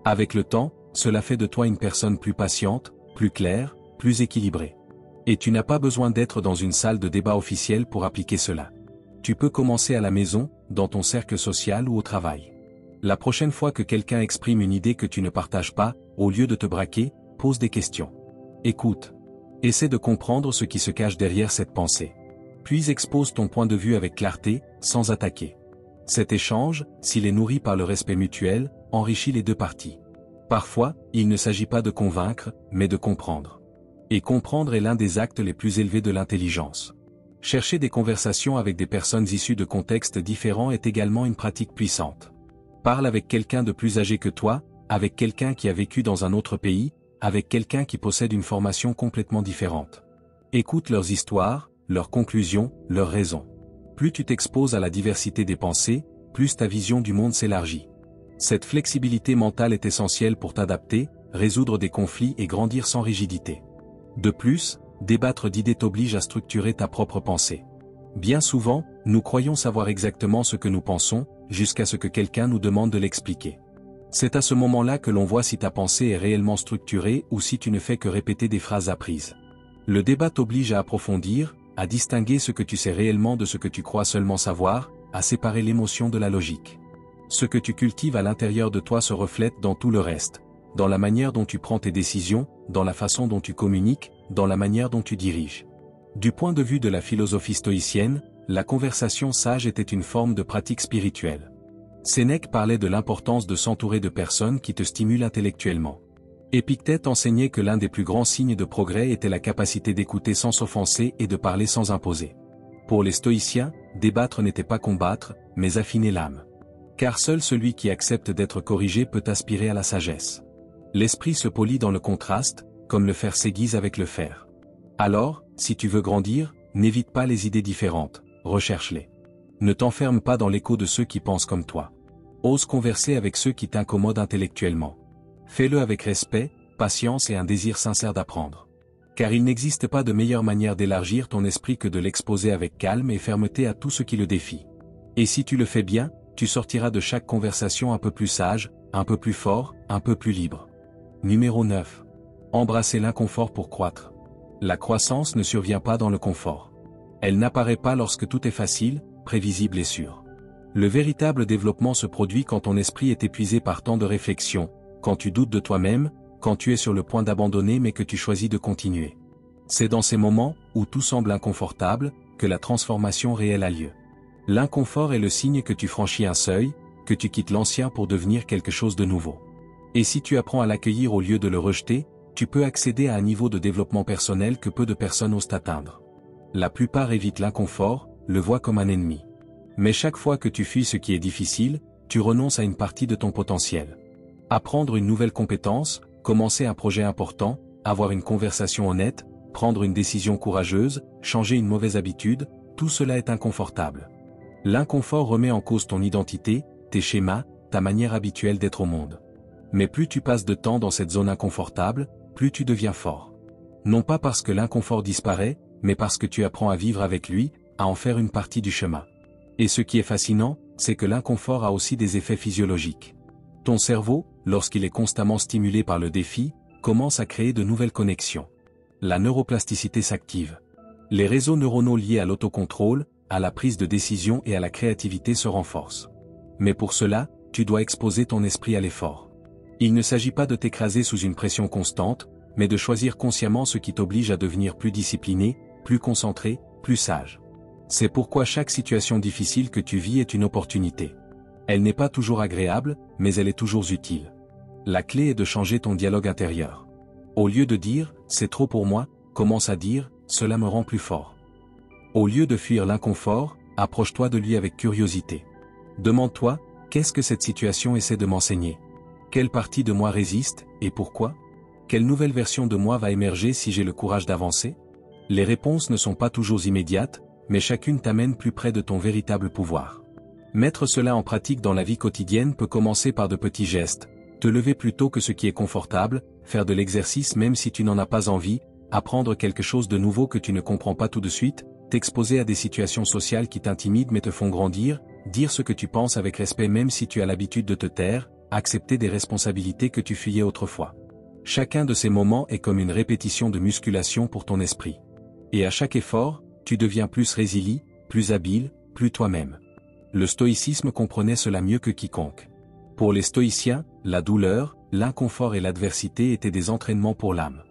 Avec le temps, cela fait de toi une personne plus patiente, plus claire, plus équilibrée. Et tu n'as pas besoin d'être dans une salle de débat officielle pour appliquer cela. Tu peux commencer à la maison, dans ton cercle social ou au travail. La prochaine fois que quelqu'un exprime une idée que tu ne partages pas, au lieu de te braquer, pose des questions. Écoute. Essaie de comprendre ce qui se cache derrière cette pensée. Puis expose ton point de vue avec clarté, sans attaquer. Cet échange, s'il est nourri par le respect mutuel, enrichit les deux parties. Parfois, il ne s'agit pas de convaincre, mais de comprendre. Et comprendre est l'un des actes les plus élevés de l'intelligence. Chercher des conversations avec des personnes issues de contextes différents est également une pratique puissante. Parle avec quelqu'un de plus âgé que toi, avec quelqu'un qui a vécu dans un autre pays, avec quelqu'un qui possède une formation complètement différente. Écoute leurs histoires, leurs conclusions, leurs raisons. Plus tu t'exposes à la diversité des pensées, plus ta vision du monde s'élargit. Cette flexibilité mentale est essentielle pour t'adapter, résoudre des conflits et grandir sans rigidité. De plus, débattre d'idées t'oblige à structurer ta propre pensée. Bien souvent, nous croyons savoir exactement ce que nous pensons, jusqu'à ce que quelqu'un nous demande de l'expliquer. C'est à ce moment-là que l'on voit si ta pensée est réellement structurée ou si tu ne fais que répéter des phrases apprises. Le débat t'oblige à approfondir, à distinguer ce que tu sais réellement de ce que tu crois seulement savoir, à séparer l'émotion de la logique. Ce que tu cultives à l'intérieur de toi se reflète dans tout le reste, dans la manière dont tu prends tes décisions, dans la façon dont tu communiques, dans la manière dont tu diriges. Du point de vue de la philosophie stoïcienne, la conversation sage était une forme de pratique spirituelle. Sénèque parlait de l'importance de s'entourer de personnes qui te stimulent intellectuellement. Épictète enseignait que l'un des plus grands signes de progrès était la capacité d'écouter sans s'offenser et de parler sans imposer. Pour les stoïciens, débattre n'était pas combattre, mais affiner l'âme. Car seul celui qui accepte d'être corrigé peut aspirer à la sagesse. L'esprit se polit dans le contraste, comme le fer s'aiguise avec le fer. Alors, si tu veux grandir, n'évite pas les idées différentes, recherche-les. Ne t'enferme pas dans l'écho de ceux qui pensent comme toi. Ose converser avec ceux qui t'incommodent intellectuellement. Fais-le avec respect, patience et un désir sincère d'apprendre. Car il n'existe pas de meilleure manière d'élargir ton esprit que de l'exposer avec calme et fermeté à tout ce qui le défie. Et si tu le fais bien, tu sortiras de chaque conversation un peu plus sage, un peu plus fort, un peu plus libre. Numéro 9. Embrasser l'inconfort pour croître. La croissance ne survient pas dans le confort. Elle n'apparaît pas lorsque tout est facile, prévisible et sûr. Le véritable développement se produit quand ton esprit est épuisé par tant de réflexion, quand tu doutes de toi-même, quand tu es sur le point d'abandonner mais que tu choisis de continuer. C'est dans ces moments, où tout semble inconfortable, que la transformation réelle a lieu. L'inconfort est le signe que tu franchis un seuil, que tu quittes l'ancien pour devenir quelque chose de nouveau. Et si tu apprends à l'accueillir au lieu de le rejeter, tu peux accéder à un niveau de développement personnel que peu de personnes osent atteindre. La plupart évitent l'inconfort, le voient comme un ennemi. Mais chaque fois que tu fuis ce qui est difficile, tu renonces à une partie de ton potentiel. Apprendre une nouvelle compétence, commencer un projet important, avoir une conversation honnête, prendre une décision courageuse, changer une mauvaise habitude, tout cela est inconfortable. L'inconfort remet en cause ton identité, tes schémas, ta manière habituelle d'être au monde. Mais plus tu passes de temps dans cette zone inconfortable, plus tu deviens fort. Non pas parce que l'inconfort disparaît, mais parce que tu apprends à vivre avec lui, à en faire une partie du chemin. Et ce qui est fascinant, c'est que l'inconfort a aussi des effets physiologiques. Ton cerveau, lorsqu'il est constamment stimulé par le défi, commence à créer de nouvelles connexions. La neuroplasticité s'active. Les réseaux neuronaux liés à l'autocontrôle, à la prise de décision et à la créativité se renforcent. Mais pour cela, tu dois exposer ton esprit à l'effort. Il ne s'agit pas de t'écraser sous une pression constante, mais de choisir consciemment ce qui t'oblige à devenir plus discipliné, plus concentré, plus sage. C'est pourquoi chaque situation difficile que tu vis est une opportunité. Elle n'est pas toujours agréable, mais elle est toujours utile. La clé est de changer ton dialogue intérieur. Au lieu de dire « c'est trop pour moi », commence à dire « cela me rend plus fort ». Au lieu de fuir l'inconfort, approche-toi de lui avec curiosité. Demande-toi « qu'est-ce que cette situation essaie de m'enseigner ? Quelle partie de moi résiste, et pourquoi ? Quelle nouvelle version de moi va émerger si j'ai le courage d'avancer ? » Les réponses ne sont pas toujours immédiates, mais chacune t'amène plus près de ton véritable pouvoir. Mettre cela en pratique dans la vie quotidienne peut commencer par de petits gestes, te lever plus tôt que ce qui est confortable, faire de l'exercice même si tu n'en as pas envie, apprendre quelque chose de nouveau que tu ne comprends pas tout de suite, t'exposer à des situations sociales qui t'intimident mais te font grandir, dire ce que tu penses avec respect même si tu as l'habitude de te taire, accepter des responsabilités que tu fuyais autrefois. Chacun de ces moments est comme une répétition de musculation pour ton esprit. Et à chaque effort, tu deviens plus résilient, plus habile, plus toi-même. Le stoïcisme comprenait cela mieux que quiconque. Pour les stoïciens, la douleur, l'inconfort et l'adversité étaient des entraînements pour l'âme.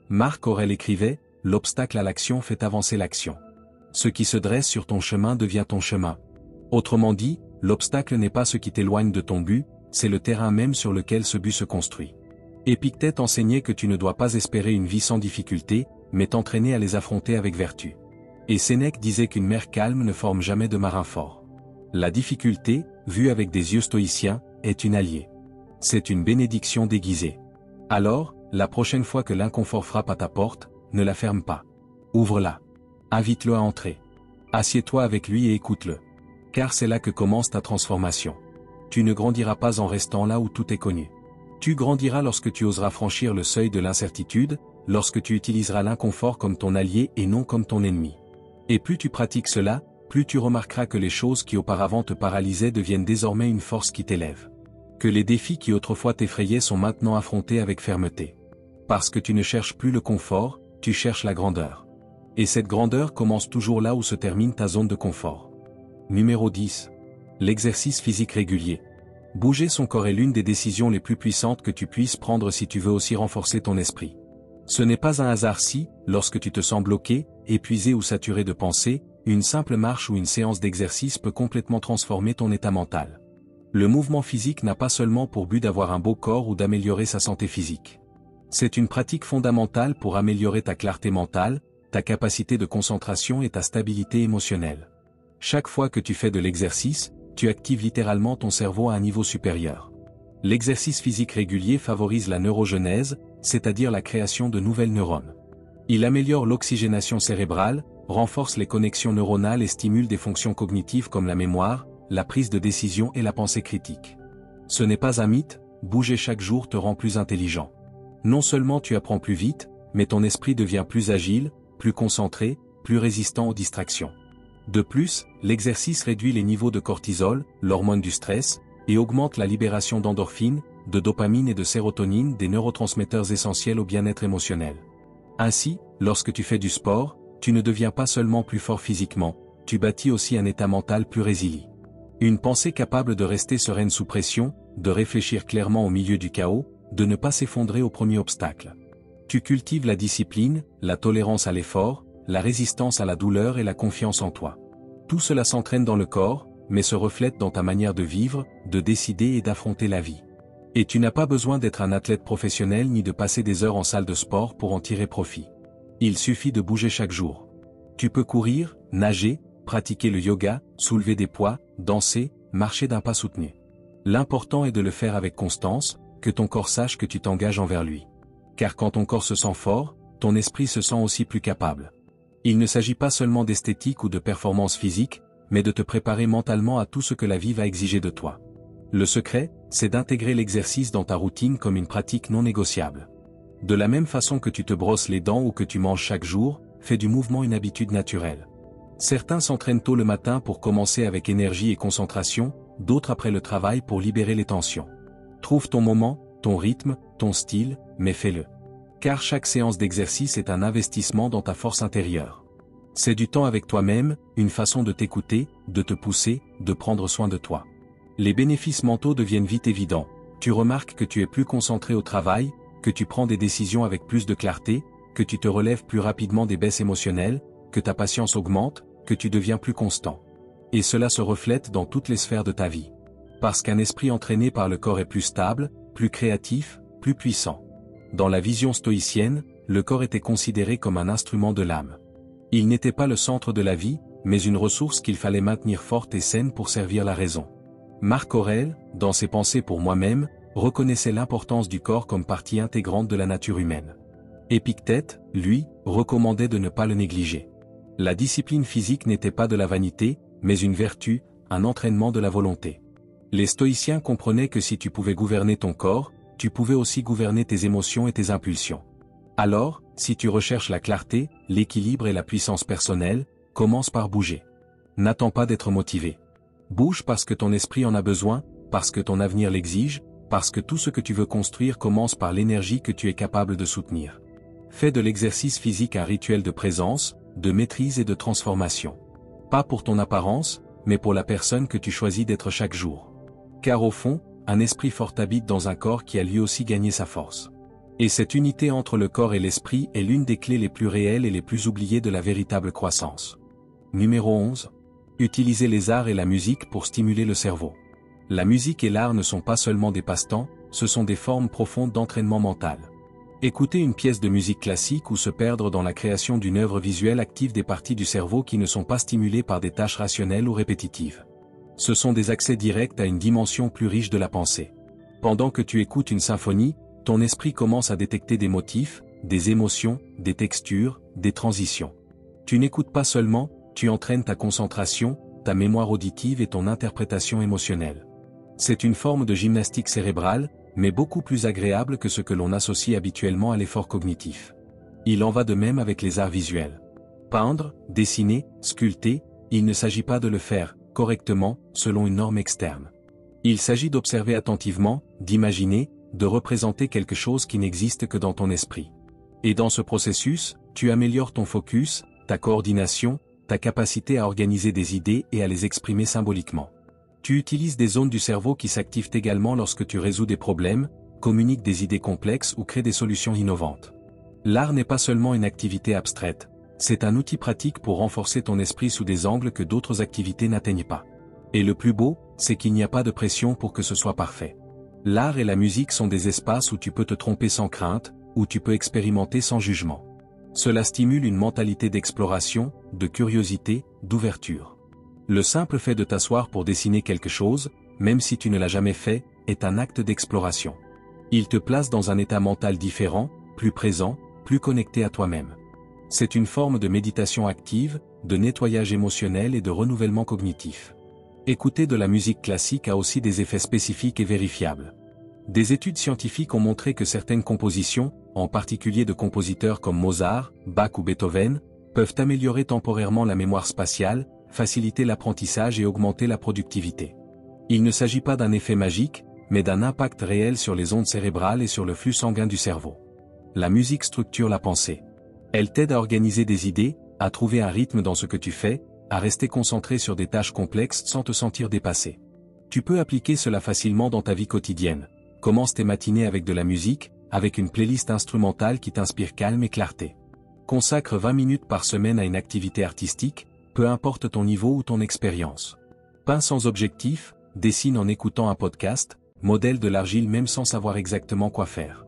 Marc Aurèle écrivait « L'obstacle à l'action fait avancer l'action. Ce qui se dresse sur ton chemin devient ton chemin. » Autrement dit, l'obstacle n'est pas ce qui t'éloigne de ton but, c'est le terrain même sur lequel ce but se construit. Épictète enseignait que tu ne dois pas espérer une vie sans difficulté, mais t'entraîner à les affronter avec vertu. Et Sénèque disait qu'une mer calme ne forme jamais de marin fort. La difficulté, vue avec des yeux stoïciens, est une alliée. C'est une bénédiction déguisée. Alors, la prochaine fois que l'inconfort frappe à ta porte, ne la ferme pas. Ouvre-la. Invite-le à entrer. Assieds-toi avec lui et écoute-le. Car c'est là que commence ta transformation. Tu ne grandiras pas en restant là où tout est connu. Tu grandiras lorsque tu oseras franchir le seuil de l'incertitude, lorsque tu utiliseras l'inconfort comme ton allié et non comme ton ennemi. Et plus tu pratiques cela, plus tu remarqueras que les choses qui auparavant te paralysaient deviennent désormais une force qui t'élève. Que les défis qui autrefois t'effrayaient sont maintenant affrontés avec fermeté. Parce que tu ne cherches plus le confort, tu cherches la grandeur. Et cette grandeur commence toujours là où se termine ta zone de confort. Numéro 10. L'exercice physique régulier. Bouger son corps est l'une des décisions les plus puissantes que tu puisses prendre si tu veux aussi renforcer ton esprit. Ce n'est pas un hasard si, lorsque tu te sens bloqué, épuisé ou saturé de pensée, une simple marche ou une séance d'exercice peut complètement transformer ton état mental. Le mouvement physique n'a pas seulement pour but d'avoir un beau corps ou d'améliorer sa santé physique. C'est une pratique fondamentale pour améliorer ta clarté mentale, ta capacité de concentration et ta stabilité émotionnelle. Chaque fois que tu fais de l'exercice, tu actives littéralement ton cerveau à un niveau supérieur. L'exercice physique régulier favorise la neurogenèse, c'est-à-dire la création de nouvelles neurones. Il améliore l'oxygénation cérébrale, renforce les connexions neuronales et stimule des fonctions cognitives comme la mémoire, la prise de décision et la pensée critique. Ce n'est pas un mythe, bouger chaque jour te rend plus intelligent. Non seulement tu apprends plus vite, mais ton esprit devient plus agile, plus concentré, plus résistant aux distractions. De plus, l'exercice réduit les niveaux de cortisol, l'hormone du stress, et augmente la libération d'endorphines, de dopamine et de sérotonine, des neurotransmetteurs essentiels au bien-être émotionnel. Ainsi, lorsque tu fais du sport, tu ne deviens pas seulement plus fort physiquement, tu bâtis aussi un état mental plus résilient. Une pensée capable de rester sereine sous pression, de réfléchir clairement au milieu du chaos, de ne pas s'effondrer au premier obstacle. Tu cultives la discipline, la tolérance à l'effort, la résistance à la douleur et la confiance en toi. Tout cela s'entraîne dans le corps, mais se reflète dans ta manière de vivre, de décider et d'affronter la vie. Et tu n'as pas besoin d'être un athlète professionnel ni de passer des heures en salle de sport pour en tirer profit. Il suffit de bouger chaque jour. Tu peux courir, nager, pratiquer le yoga, soulever des poids, danser, marcher d'un pas soutenu. L'important est de le faire avec constance, que ton corps sache que tu t'engages envers lui. Car quand ton corps se sent fort, ton esprit se sent aussi plus capable. Il ne s'agit pas seulement d'esthétique ou de performance physique, mais de te préparer mentalement à tout ce que la vie va exiger de toi. Le secret, c'est d'intégrer l'exercice dans ta routine comme une pratique non négociable. De la même façon que tu te brosses les dents ou que tu manges chaque jour, fais du mouvement une habitude naturelle. Certains s'entraînent tôt le matin pour commencer avec énergie et concentration, d'autres après le travail pour libérer les tensions. Trouve ton moment, ton rythme, ton style, mais fais-le. Car chaque séance d'exercice est un investissement dans ta force intérieure. C'est du temps avec toi-même, une façon de t'écouter, de te pousser, de prendre soin de toi. Les bénéfices mentaux deviennent vite évidents. Tu remarques que tu es plus concentré au travail, que tu prends des décisions avec plus de clarté, que tu te relèves plus rapidement des baisses émotionnelles, que ta patience augmente, que tu deviens plus constant. Et cela se reflète dans toutes les sphères de ta vie. Parce qu'un esprit entraîné par le corps est plus stable, plus créatif, plus puissant. Dans la vision stoïcienne, le corps était considéré comme un instrument de l'âme. Il n'était pas le centre de la vie, mais une ressource qu'il fallait maintenir forte et saine pour servir la raison. Marc Aurèle, dans ses Pensées pour moi-même, reconnaissait l'importance du corps comme partie intégrante de la nature humaine. Épictète, lui, recommandait de ne pas le négliger. La discipline physique n'était pas de la vanité, mais une vertu, un entraînement de la volonté. Les stoïciens comprenaient que si tu pouvais gouverner ton corps, tu pouvais aussi gouverner tes émotions et tes impulsions. Alors, si tu recherches la clarté, l'équilibre et la puissance personnelle, commence par bouger. N'attends pas d'être motivé. Bouge parce que ton esprit en a besoin, parce que ton avenir l'exige, parce que tout ce que tu veux construire commence par l'énergie que tu es capable de soutenir. Fais de l'exercice physique un rituel de présence, de maîtrise et de transformation. Pas pour ton apparence, mais pour la personne que tu choisis d'être chaque jour. Car au fond, un esprit fort habite dans un corps qui a lui aussi gagné sa force. Et cette unité entre le corps et l'esprit est l'une des clés les plus réelles et les plus oubliées de la véritable croissance. Numéro 11. Utilisez les arts et la musique pour stimuler le cerveau. La musique et l'art ne sont pas seulement des passe-temps, ce sont des formes profondes d'entraînement mental. Écouter une pièce de musique classique ou se perdre dans la création d'une œuvre visuelle active des parties du cerveau qui ne sont pas stimulées par des tâches rationnelles ou répétitives. Ce sont des accès directs à une dimension plus riche de la pensée. Pendant que tu écoutes une symphonie, ton esprit commence à détecter des motifs, des émotions, des textures, des transitions. Tu n'écoutes pas seulement, tu entraînes ta concentration, ta mémoire auditive et ton interprétation émotionnelle. C'est une forme de gymnastique cérébrale, mais beaucoup plus agréable que ce que l'on associe habituellement à l'effort cognitif. Il en va de même avec les arts visuels. Peindre, dessiner, sculpter, il ne s'agit pas de le faire correctement, selon une norme externe. Il s'agit d'observer attentivement, d'imaginer, de représenter quelque chose qui n'existe que dans ton esprit. Et dans ce processus, tu améliores ton focus, ta coordination, ta capacité à organiser des idées et à les exprimer symboliquement. Tu utilises des zones du cerveau qui s'activent également lorsque tu résous des problèmes, communiques des idées complexes ou crées des solutions innovantes. L'art n'est pas seulement une activité abstraite, c'est un outil pratique pour renforcer ton esprit sous des angles que d'autres activités n'atteignent pas. Et le plus beau, c'est qu'il n'y a pas de pression pour que ce soit parfait. L'art et la musique sont des espaces où tu peux te tromper sans crainte, où tu peux expérimenter sans jugement. Cela stimule une mentalité d'exploration, de curiosité, d'ouverture. Le simple fait de t'asseoir pour dessiner quelque chose, même si tu ne l'as jamais fait, est un acte d'exploration. Il te place dans un état mental différent, plus présent, plus connecté à toi-même. C'est une forme de méditation active, de nettoyage émotionnel et de renouvellement cognitif. Écouter de la musique classique a aussi des effets spécifiques et vérifiables. Des études scientifiques ont montré que certaines compositions, en particulier de compositeurs comme Mozart, Bach ou Beethoven, peuvent améliorer temporairement la mémoire spatiale, faciliter l'apprentissage et augmenter la productivité. Il ne s'agit pas d'un effet magique, mais d'un impact réel sur les ondes cérébrales et sur le flux sanguin du cerveau. La musique structure la pensée. Elle t'aide à organiser des idées, à trouver un rythme dans ce que tu fais, à rester concentré sur des tâches complexes sans te sentir dépassé. Tu peux appliquer cela facilement dans ta vie quotidienne. Commence tes matinées avec de la musique, avec une playlist instrumentale qui t'inspire calme et clarté. Consacre 20 minutes par semaine à une activité artistique, peu importe ton niveau ou ton expérience. Peins sans objectif, dessine en écoutant un podcast, modèle de l'argile même sans savoir exactement quoi faire.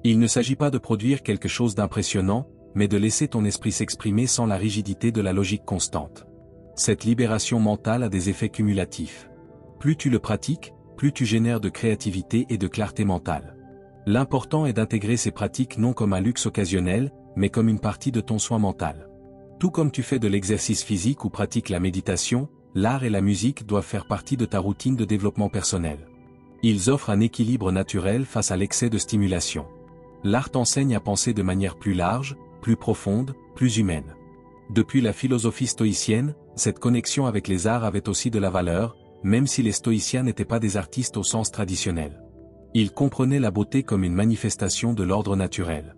Il ne s'agit pas de produire quelque chose d'impressionnant, mais de laisser ton esprit s'exprimer sans la rigidité de la logique constante. Cette libération mentale a des effets cumulatifs. Plus tu le pratiques, plus tu génères de créativité et de clarté mentale. L'important est d'intégrer ces pratiques non comme un luxe occasionnel, mais comme une partie de ton soin mental. Tout comme tu fais de l'exercice physique ou pratiques la méditation, l'art et la musique doivent faire partie de ta routine de développement personnel. Ils offrent un équilibre naturel face à l'excès de stimulation. L'art t'enseigne à penser de manière plus large, plus profonde, plus humaine. Depuis la philosophie stoïcienne, cette connexion avec les arts avait aussi de la valeur, même si les stoïciens n'étaient pas des artistes au sens traditionnel. Ils comprenaient la beauté comme une manifestation de l'ordre naturel.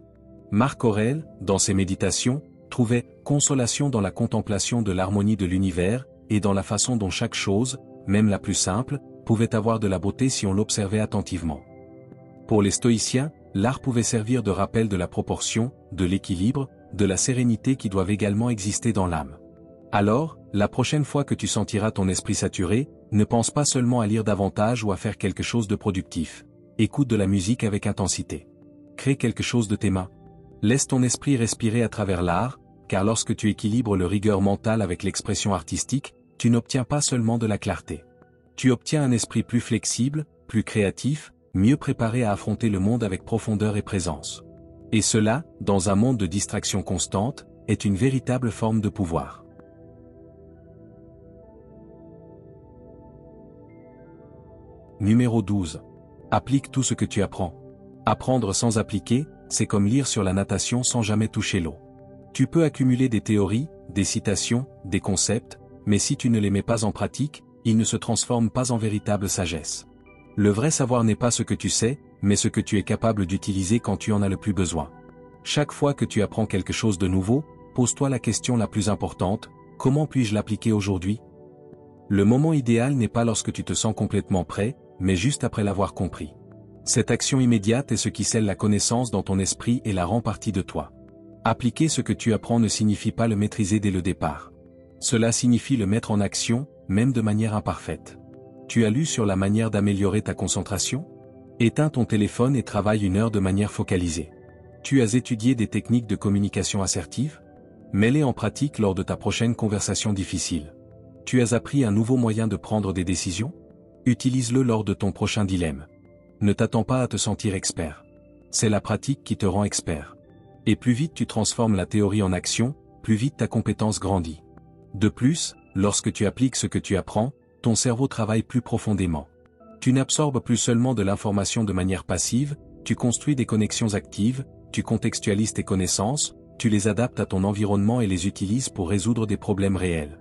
Marc Aurèle, dans ses méditations, trouvait consolation dans la contemplation de l'harmonie de l'univers, et dans la façon dont chaque chose, même la plus simple, pouvait avoir de la beauté si on l'observait attentivement. Pour les stoïciens, l'art pouvait servir de rappel de la proportion, de l'équilibre, de la sérénité qui doivent également exister dans l'âme. Alors, la prochaine fois que tu sentiras ton esprit saturé, ne pense pas seulement à lire davantage ou à faire quelque chose de productif. Écoute de la musique avec intensité. Crée quelque chose de tes mains. Laisse ton esprit respirer à travers l'art, car lorsque tu équilibres le rigueur mentale avec l'expression artistique, tu n'obtiens pas seulement de la clarté. Tu obtiens un esprit plus flexible, plus créatif, mieux préparé à affronter le monde avec profondeur et présence. Et cela, dans un monde de distraction constante, est une véritable forme de pouvoir. Numéro 12. Applique tout ce que tu apprends. Apprendre sans appliquer, c'est comme lire sur la natation sans jamais toucher l'eau. Tu peux accumuler des théories, des citations, des concepts, mais si tu ne les mets pas en pratique, ils ne se transforment pas en véritable sagesse. Le vrai savoir n'est pas ce que tu sais, mais ce que tu es capable d'utiliser quand tu en as le plus besoin. Chaque fois que tu apprends quelque chose de nouveau, pose-toi la question la plus importante, comment puis-je l'appliquer aujourd'hui? Le moment idéal n'est pas lorsque tu te sens complètement prêt, mais juste après l'avoir compris. Cette action immédiate est ce qui scelle la connaissance dans ton esprit et la rend partie de toi. Appliquer ce que tu apprends ne signifie pas le maîtriser dès le départ. Cela signifie le mettre en action, même de manière imparfaite. Tu as lu sur la manière d'améliorer ta concentration? Éteins ton téléphone et travaille 1 heure de manière focalisée. Tu as étudié des techniques de communication assertive? Mets-les en pratique lors de ta prochaine conversation difficile. Tu as appris un nouveau moyen de prendre des décisions? Utilise-le lors de ton prochain dilemme. Ne t'attends pas à te sentir expert. C'est la pratique qui te rend expert. Et plus vite tu transformes la théorie en action, plus vite ta compétence grandit. De plus, lorsque tu appliques ce que tu apprends, ton cerveau travaille plus profondément. Tu n'absorbes plus seulement de l'information de manière passive, tu construis des connexions actives, tu contextualises tes connaissances, tu les adaptes à ton environnement et les utilises pour résoudre des problèmes réels.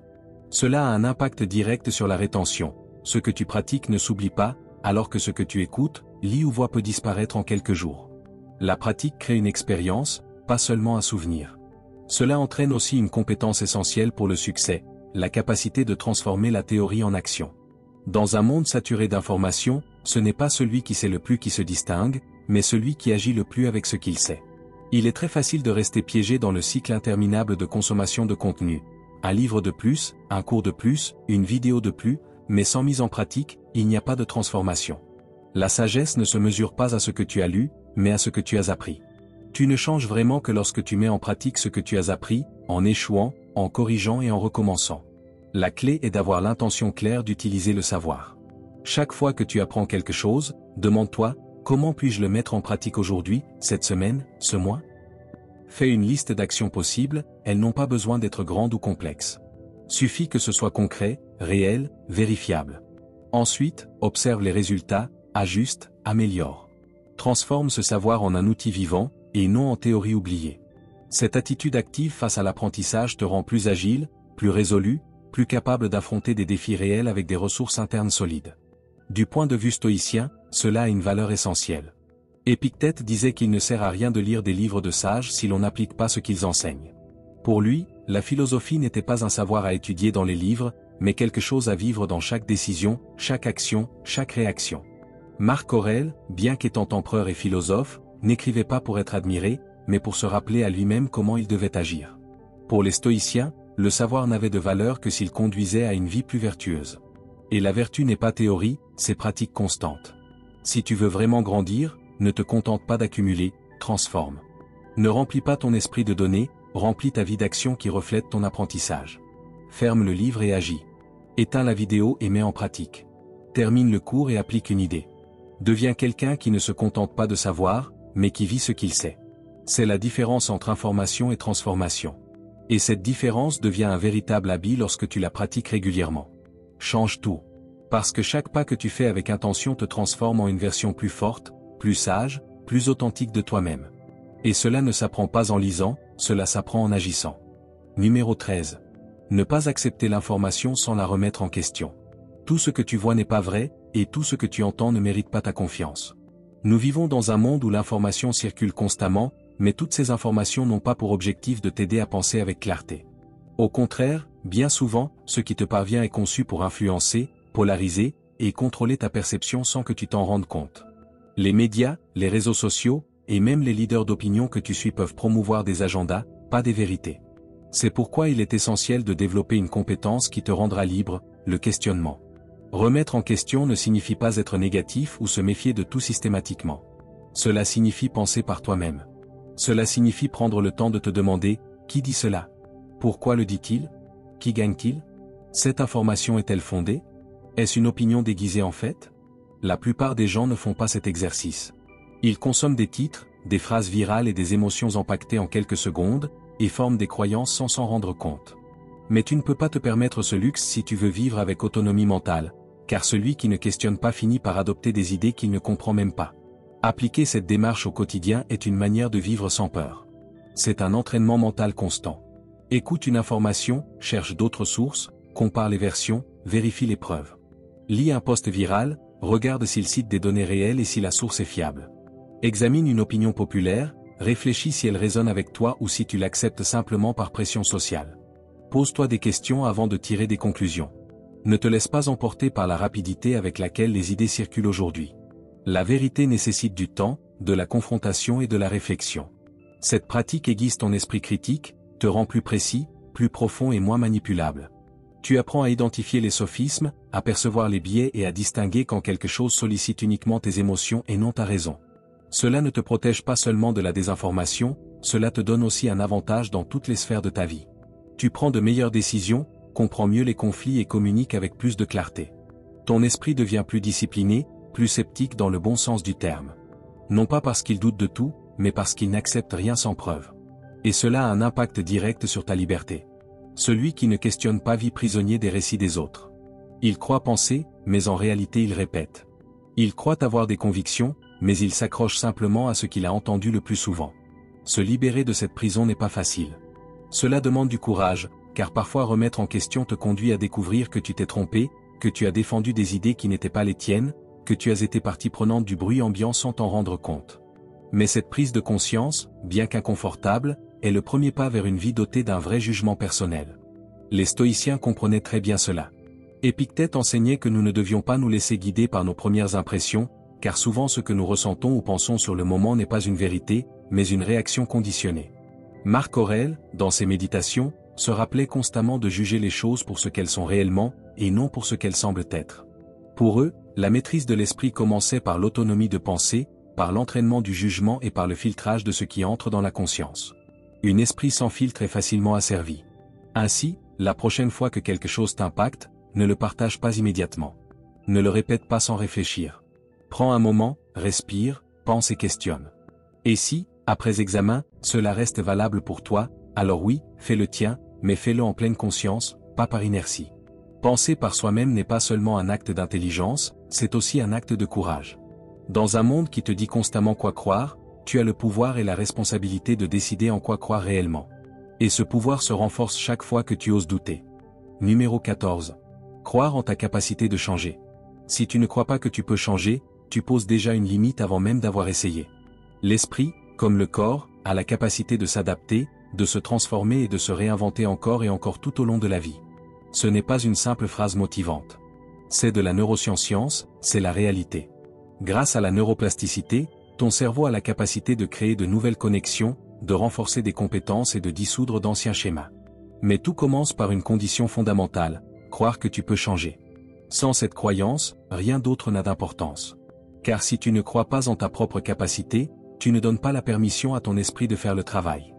Cela a un impact direct sur la rétention. Ce que tu pratiques ne s'oublie pas, alors que ce que tu écoutes, lis ou vois peut disparaître en quelques jours. La pratique crée une expérience, pas seulement un souvenir. Cela entraîne aussi une compétence essentielle pour le succès, la capacité de transformer la théorie en action. Dans un monde saturé d'informations, ce n'est pas celui qui sait le plus qui se distingue, mais celui qui agit le plus avec ce qu'il sait. Il est très facile de rester piégé dans le cycle interminable de consommation de contenu. Un livre de plus, un cours de plus, une vidéo de plus, mais sans mise en pratique, il n'y a pas de transformation. La sagesse ne se mesure pas à ce que tu as lu, mais à ce que tu as appris. Tu ne changes vraiment que lorsque tu mets en pratique ce que tu as appris, en échouant, en corrigeant et en recommençant. La clé est d'avoir l'intention claire d'utiliser le savoir. Chaque fois que tu apprends quelque chose, demande-toi, comment puis-je le mettre en pratique aujourd'hui, cette semaine, ce mois? Fais une liste d'actions possibles, elles n'ont pas besoin d'être grandes ou complexes. Suffit que ce soit concret, réel, vérifiable. Ensuite, observe les résultats, ajuste, améliore. Transforme ce savoir en un outil vivant, et non en théorie oubliée. Cette attitude active face à l'apprentissage te rend plus agile, plus résolu, plus capable d'affronter des défis réels avec des ressources internes solides. Du point de vue stoïcien, cela a une valeur essentielle. Épictète disait qu'il ne sert à rien de lire des livres de sages si l'on n'applique pas ce qu'ils enseignent. Pour lui, la philosophie n'était pas un savoir à étudier dans les livres, mais quelque chose à vivre dans chaque décision, chaque action, chaque réaction. Marc Aurèle, bien qu'étant empereur et philosophe, n'écrivait pas pour être admiré, mais pour se rappeler à lui-même comment il devait agir. Pour les stoïciens, le savoir n'avait de valeur que s'il conduisait à une vie plus vertueuse. Et la vertu n'est pas théorie, c'est pratique constante. Si tu veux vraiment grandir, ne te contente pas d'accumuler, transforme. Ne remplis pas ton esprit de données, remplis ta vie d'action qui reflète ton apprentissage. Ferme le livre et agis. Éteins la vidéo et mets en pratique. Termine le cours et applique une idée. Deviens quelqu'un qui ne se contente pas de savoir, mais qui vit ce qu'il sait. C'est la différence entre information et transformation. Et cette différence devient un véritable habit lorsque tu la pratiques régulièrement. Change tout. Parce que chaque pas que tu fais avec intention te transforme en une version plus forte, plus sage, plus authentique de toi-même. Et cela ne s'apprend pas en lisant, cela s'apprend en agissant. Numéro 13. Ne pas accepter l'information sans la remettre en question. Tout ce que tu vois n'est pas vrai, et tout ce que tu entends ne mérite pas ta confiance. Nous vivons dans un monde où l'information circule constamment, mais toutes ces informations n'ont pas pour objectif de t'aider à penser avec clarté. Au contraire, bien souvent, ce qui te parvient est conçu pour influencer, polariser, et contrôler ta perception sans que tu t'en rendes compte. Les médias, les réseaux sociaux, et même les leaders d'opinion que tu suis peuvent promouvoir des agendas, pas des vérités. C'est pourquoi il est essentiel de développer une compétence qui te rendra libre, le questionnement. Remettre en question ne signifie pas être négatif ou se méfier de tout systématiquement. Cela signifie penser par toi-même. Cela signifie prendre le temps de te demander, qui dit cela? Pourquoi le dit-il? Qui gagne-t-il? Cette information est-elle fondée? Est-ce une opinion déguisée en fait? La plupart des gens ne font pas cet exercice. Ils consomment des titres, des phrases virales et des émotions empaquetées en quelques secondes, et forment des croyances sans s'en rendre compte. Mais tu ne peux pas te permettre ce luxe si tu veux vivre avec autonomie mentale, car celui qui ne questionne pas finit par adopter des idées qu'il ne comprend même pas. Appliquer cette démarche au quotidien est une manière de vivre sans peur. C'est un entraînement mental constant. Écoute une information, cherche d'autres sources, compare les versions, vérifie les preuves. Lis un post viral, regarde s'il cite des données réelles et si la source est fiable. Examine une opinion populaire, réfléchis si elle résonne avec toi ou si tu l'acceptes simplement par pression sociale. Pose-toi des questions avant de tirer des conclusions. Ne te laisse pas emporter par la rapidité avec laquelle les idées circulent aujourd'hui. La vérité nécessite du temps, de la confrontation et de la réflexion. Cette pratique aiguise ton esprit critique, te rend plus précis, plus profond et moins manipulable. Tu apprends à identifier les sophismes, à percevoir les biais et à distinguer quand quelque chose sollicite uniquement tes émotions et non ta raison. Cela ne te protège pas seulement de la désinformation, cela te donne aussi un avantage dans toutes les sphères de ta vie. Tu prends de meilleures décisions, comprends mieux les conflits et communiques avec plus de clarté. Ton esprit devient plus discipliné, plus sceptique dans le bon sens du terme. Non pas parce qu'il doute de tout, mais parce qu'il n'accepte rien sans preuve. Et cela a un impact direct sur ta liberté. Celui qui ne questionne pas vit prisonnier des récits des autres. Il croit penser, mais en réalité il répète. Il croit avoir des convictions, mais il s'accroche simplement à ce qu'il a entendu le plus souvent. Se libérer de cette prison n'est pas facile. Cela demande du courage, car parfois remettre en question te conduit à découvrir que tu t'es trompé, que tu as défendu des idées qui n'étaient pas les tiennes, que tu as été partie prenante du bruit ambiant sans t'en rendre compte. Mais cette prise de conscience, bien qu'inconfortable, est le premier pas vers une vie dotée d'un vrai jugement personnel. Les stoïciens comprenaient très bien cela. Épictète enseignait que nous ne devions pas nous laisser guider par nos premières impressions, car souvent ce que nous ressentons ou pensons sur le moment n'est pas une vérité, mais une réaction conditionnée. Marc Aurèle, dans ses méditations, se rappelait constamment de juger les choses pour ce qu'elles sont réellement, et non pour ce qu'elles semblent être. Pour eux, la maîtrise de l'esprit commençait par l'autonomie de pensée, par l'entraînement du jugement et par le filtrage de ce qui entre dans la conscience. Un esprit sans filtre est facilement asservi. Ainsi, la prochaine fois que quelque chose t'impacte, ne le partage pas immédiatement. Ne le répète pas sans réfléchir. Prends un moment, respire, pense et questionne. Et si, après examen, cela reste valable pour toi, alors oui, fais le tien, mais fais-le en pleine conscience, pas par inertie. Penser par soi-même n'est pas seulement un acte d'intelligence, c'est aussi un acte de courage. Dans un monde qui te dit constamment quoi croire, tu as le pouvoir et la responsabilité de décider en quoi croire réellement. Et ce pouvoir se renforce chaque fois que tu oses douter. Numéro 14. Croire en ta capacité de changer. Si tu ne crois pas que tu peux changer, tu poses déjà une limite avant même d'avoir essayé. L'esprit, comme le corps, a la capacité de s'adapter, de se transformer et de se réinventer encore et encore tout au long de la vie. Ce n'est pas une simple phrase motivante. C'est de la neuroscience, c'est la réalité. Grâce à la neuroplasticité, ton cerveau a la capacité de créer de nouvelles connexions, de renforcer des compétences et de dissoudre d'anciens schémas. Mais tout commence par une condition fondamentale, croire que tu peux changer. Sans cette croyance, rien d'autre n'a d'importance. Car si tu ne crois pas en ta propre capacité, tu ne donnes pas la permission à ton esprit de faire le travail.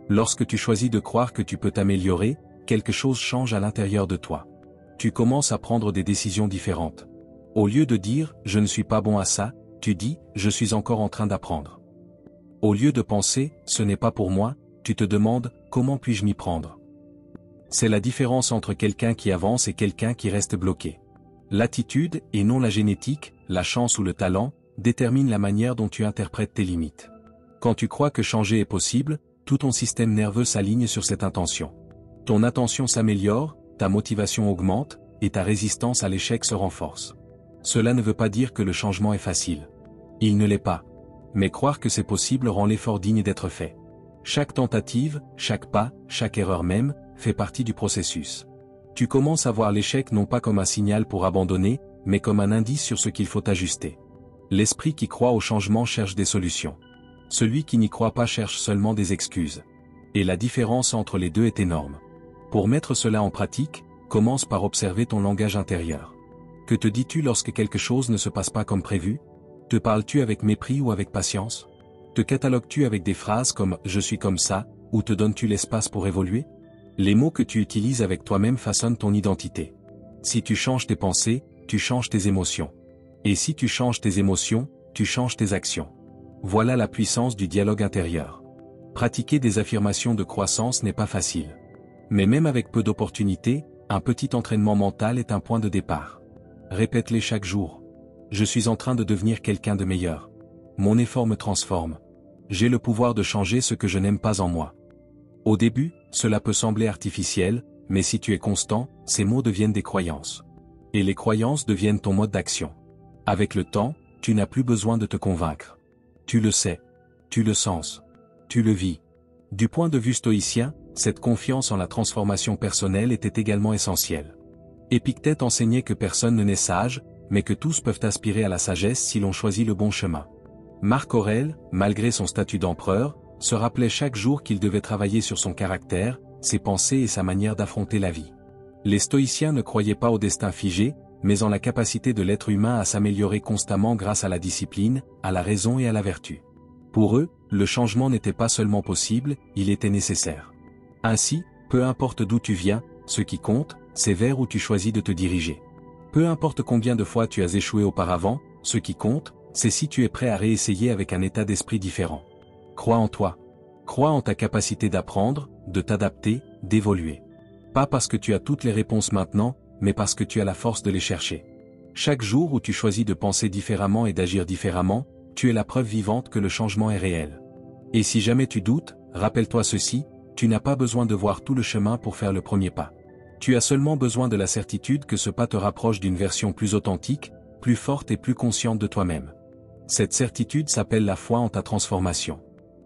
Lorsque tu choisis de croire que tu peux t'améliorer, quelque chose change à l'intérieur de toi. Tu commences à prendre des décisions différentes. Au lieu de dire « je ne suis pas bon à ça », tu dis « je suis encore en train d'apprendre ». Au lieu de penser « ce n'est pas pour moi », tu te demandes « comment puis-je m'y prendre ». C'est la différence entre quelqu'un qui avance et quelqu'un qui reste bloqué. L'attitude, et non la génétique, la chance ou le talent, détermine la manière dont tu interprètes tes limites. Quand tu crois que changer est possible, tout ton système nerveux s'aligne sur cette intention. Ton attention s'améliore, ta motivation augmente, et ta résistance à l'échec se renforce. Cela ne veut pas dire que le changement est facile. Il ne l'est pas. Mais croire que c'est possible rend l'effort digne d'être fait. Chaque tentative, chaque pas, chaque erreur même, fait partie du processus. Tu commences à voir l'échec non pas comme un signal pour abandonner, mais comme un indice sur ce qu'il faut ajuster. L'esprit qui croit au changement cherche des solutions. Celui qui n'y croit pas cherche seulement des excuses. Et la différence entre les deux est énorme. Pour mettre cela en pratique, commence par observer ton langage intérieur. Que te dis-tu lorsque quelque chose ne se passe pas comme prévu? Te parles-tu avec mépris ou avec patience? Te catalogues-tu avec des phrases comme « je suis comme ça » ou te donnes-tu l'espace pour évoluer? Les mots que tu utilises avec toi-même façonnent ton identité. Si tu changes tes pensées, tu changes tes émotions. Et si tu changes tes émotions, tu changes tes actions. Voilà la puissance du dialogue intérieur. Pratiquer des affirmations de croissance n'est pas facile. Mais même avec peu d'opportunités, un petit entraînement mental est un point de départ. Répète-les chaque jour. Je suis en train de devenir quelqu'un de meilleur. Mon effort me transforme. J'ai le pouvoir de changer ce que je n'aime pas en moi. Au début, cela peut sembler artificiel, mais si tu es constant, ces mots deviennent des croyances. Et les croyances deviennent ton mode d'action. Avec le temps, tu n'as plus besoin de te convaincre. Tu le sais. Tu le sens. Tu le vis. Du point de vue stoïcien, cette confiance en la transformation personnelle était également essentielle. Épictète enseignait que personne ne naît sage, mais que tous peuvent aspirer à la sagesse si l'on choisit le bon chemin. Marc Aurèle, malgré son statut d'empereur, se rappelait chaque jour qu'il devait travailler sur son caractère, ses pensées et sa manière d'affronter la vie. Les stoïciens ne croyaient pas au destin figé, mais en la capacité de l'être humain à s'améliorer constamment grâce à la discipline, à la raison et à la vertu. Pour eux, le changement n'était pas seulement possible, il était nécessaire. Ainsi, peu importe d'où tu viens, ce qui compte, c'est vers où tu choisis de te diriger. Peu importe combien de fois tu as échoué auparavant, ce qui compte, c'est si tu es prêt à réessayer avec un état d'esprit différent. Crois en toi. Crois en ta capacité d'apprendre, de t'adapter, d'évoluer. Pas parce que tu as toutes les réponses maintenant, mais parce que tu as la force de les chercher. Chaque jour où tu choisis de penser différemment et d'agir différemment, tu es la preuve vivante que le changement est réel. Et si jamais tu doutes, rappelle-toi ceci, tu n'as pas besoin de voir tout le chemin pour faire le premier pas. Tu as seulement besoin de la certitude que ce pas te rapproche d'une version plus authentique, plus forte et plus consciente de toi-même. Cette certitude s'appelle la foi en ta transformation.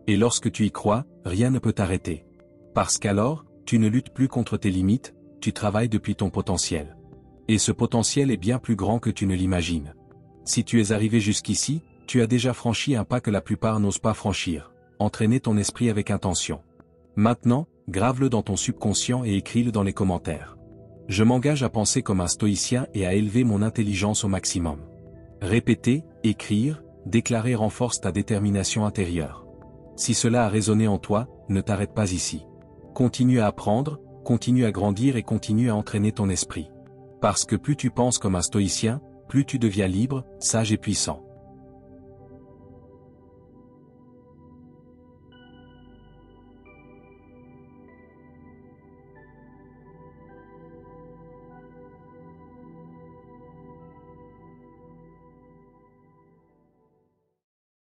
Et lorsque tu y crois, rien ne peut t'arrêter. Parce qu'alors, tu ne luttes plus contre tes limites, tu travailles depuis ton potentiel. Et ce potentiel est bien plus grand que tu ne l'imagines. Si tu es arrivé jusqu'ici, tu as déjà franchi un pas que la plupart n'osent pas franchir, entraîner ton esprit avec intention. Maintenant, grave-le dans ton subconscient et écris-le dans les commentaires. Je m'engage à penser comme un stoïcien et à élever mon intelligence au maximum. Répéter, écrire, déclarer renforce ta détermination intérieure. Si cela a résonné en toi, ne t'arrête pas ici. Continue à apprendre, continue à grandir et continue à entraîner ton esprit. Parce que plus tu penses comme un stoïcien, plus tu deviens libre, sage et puissant.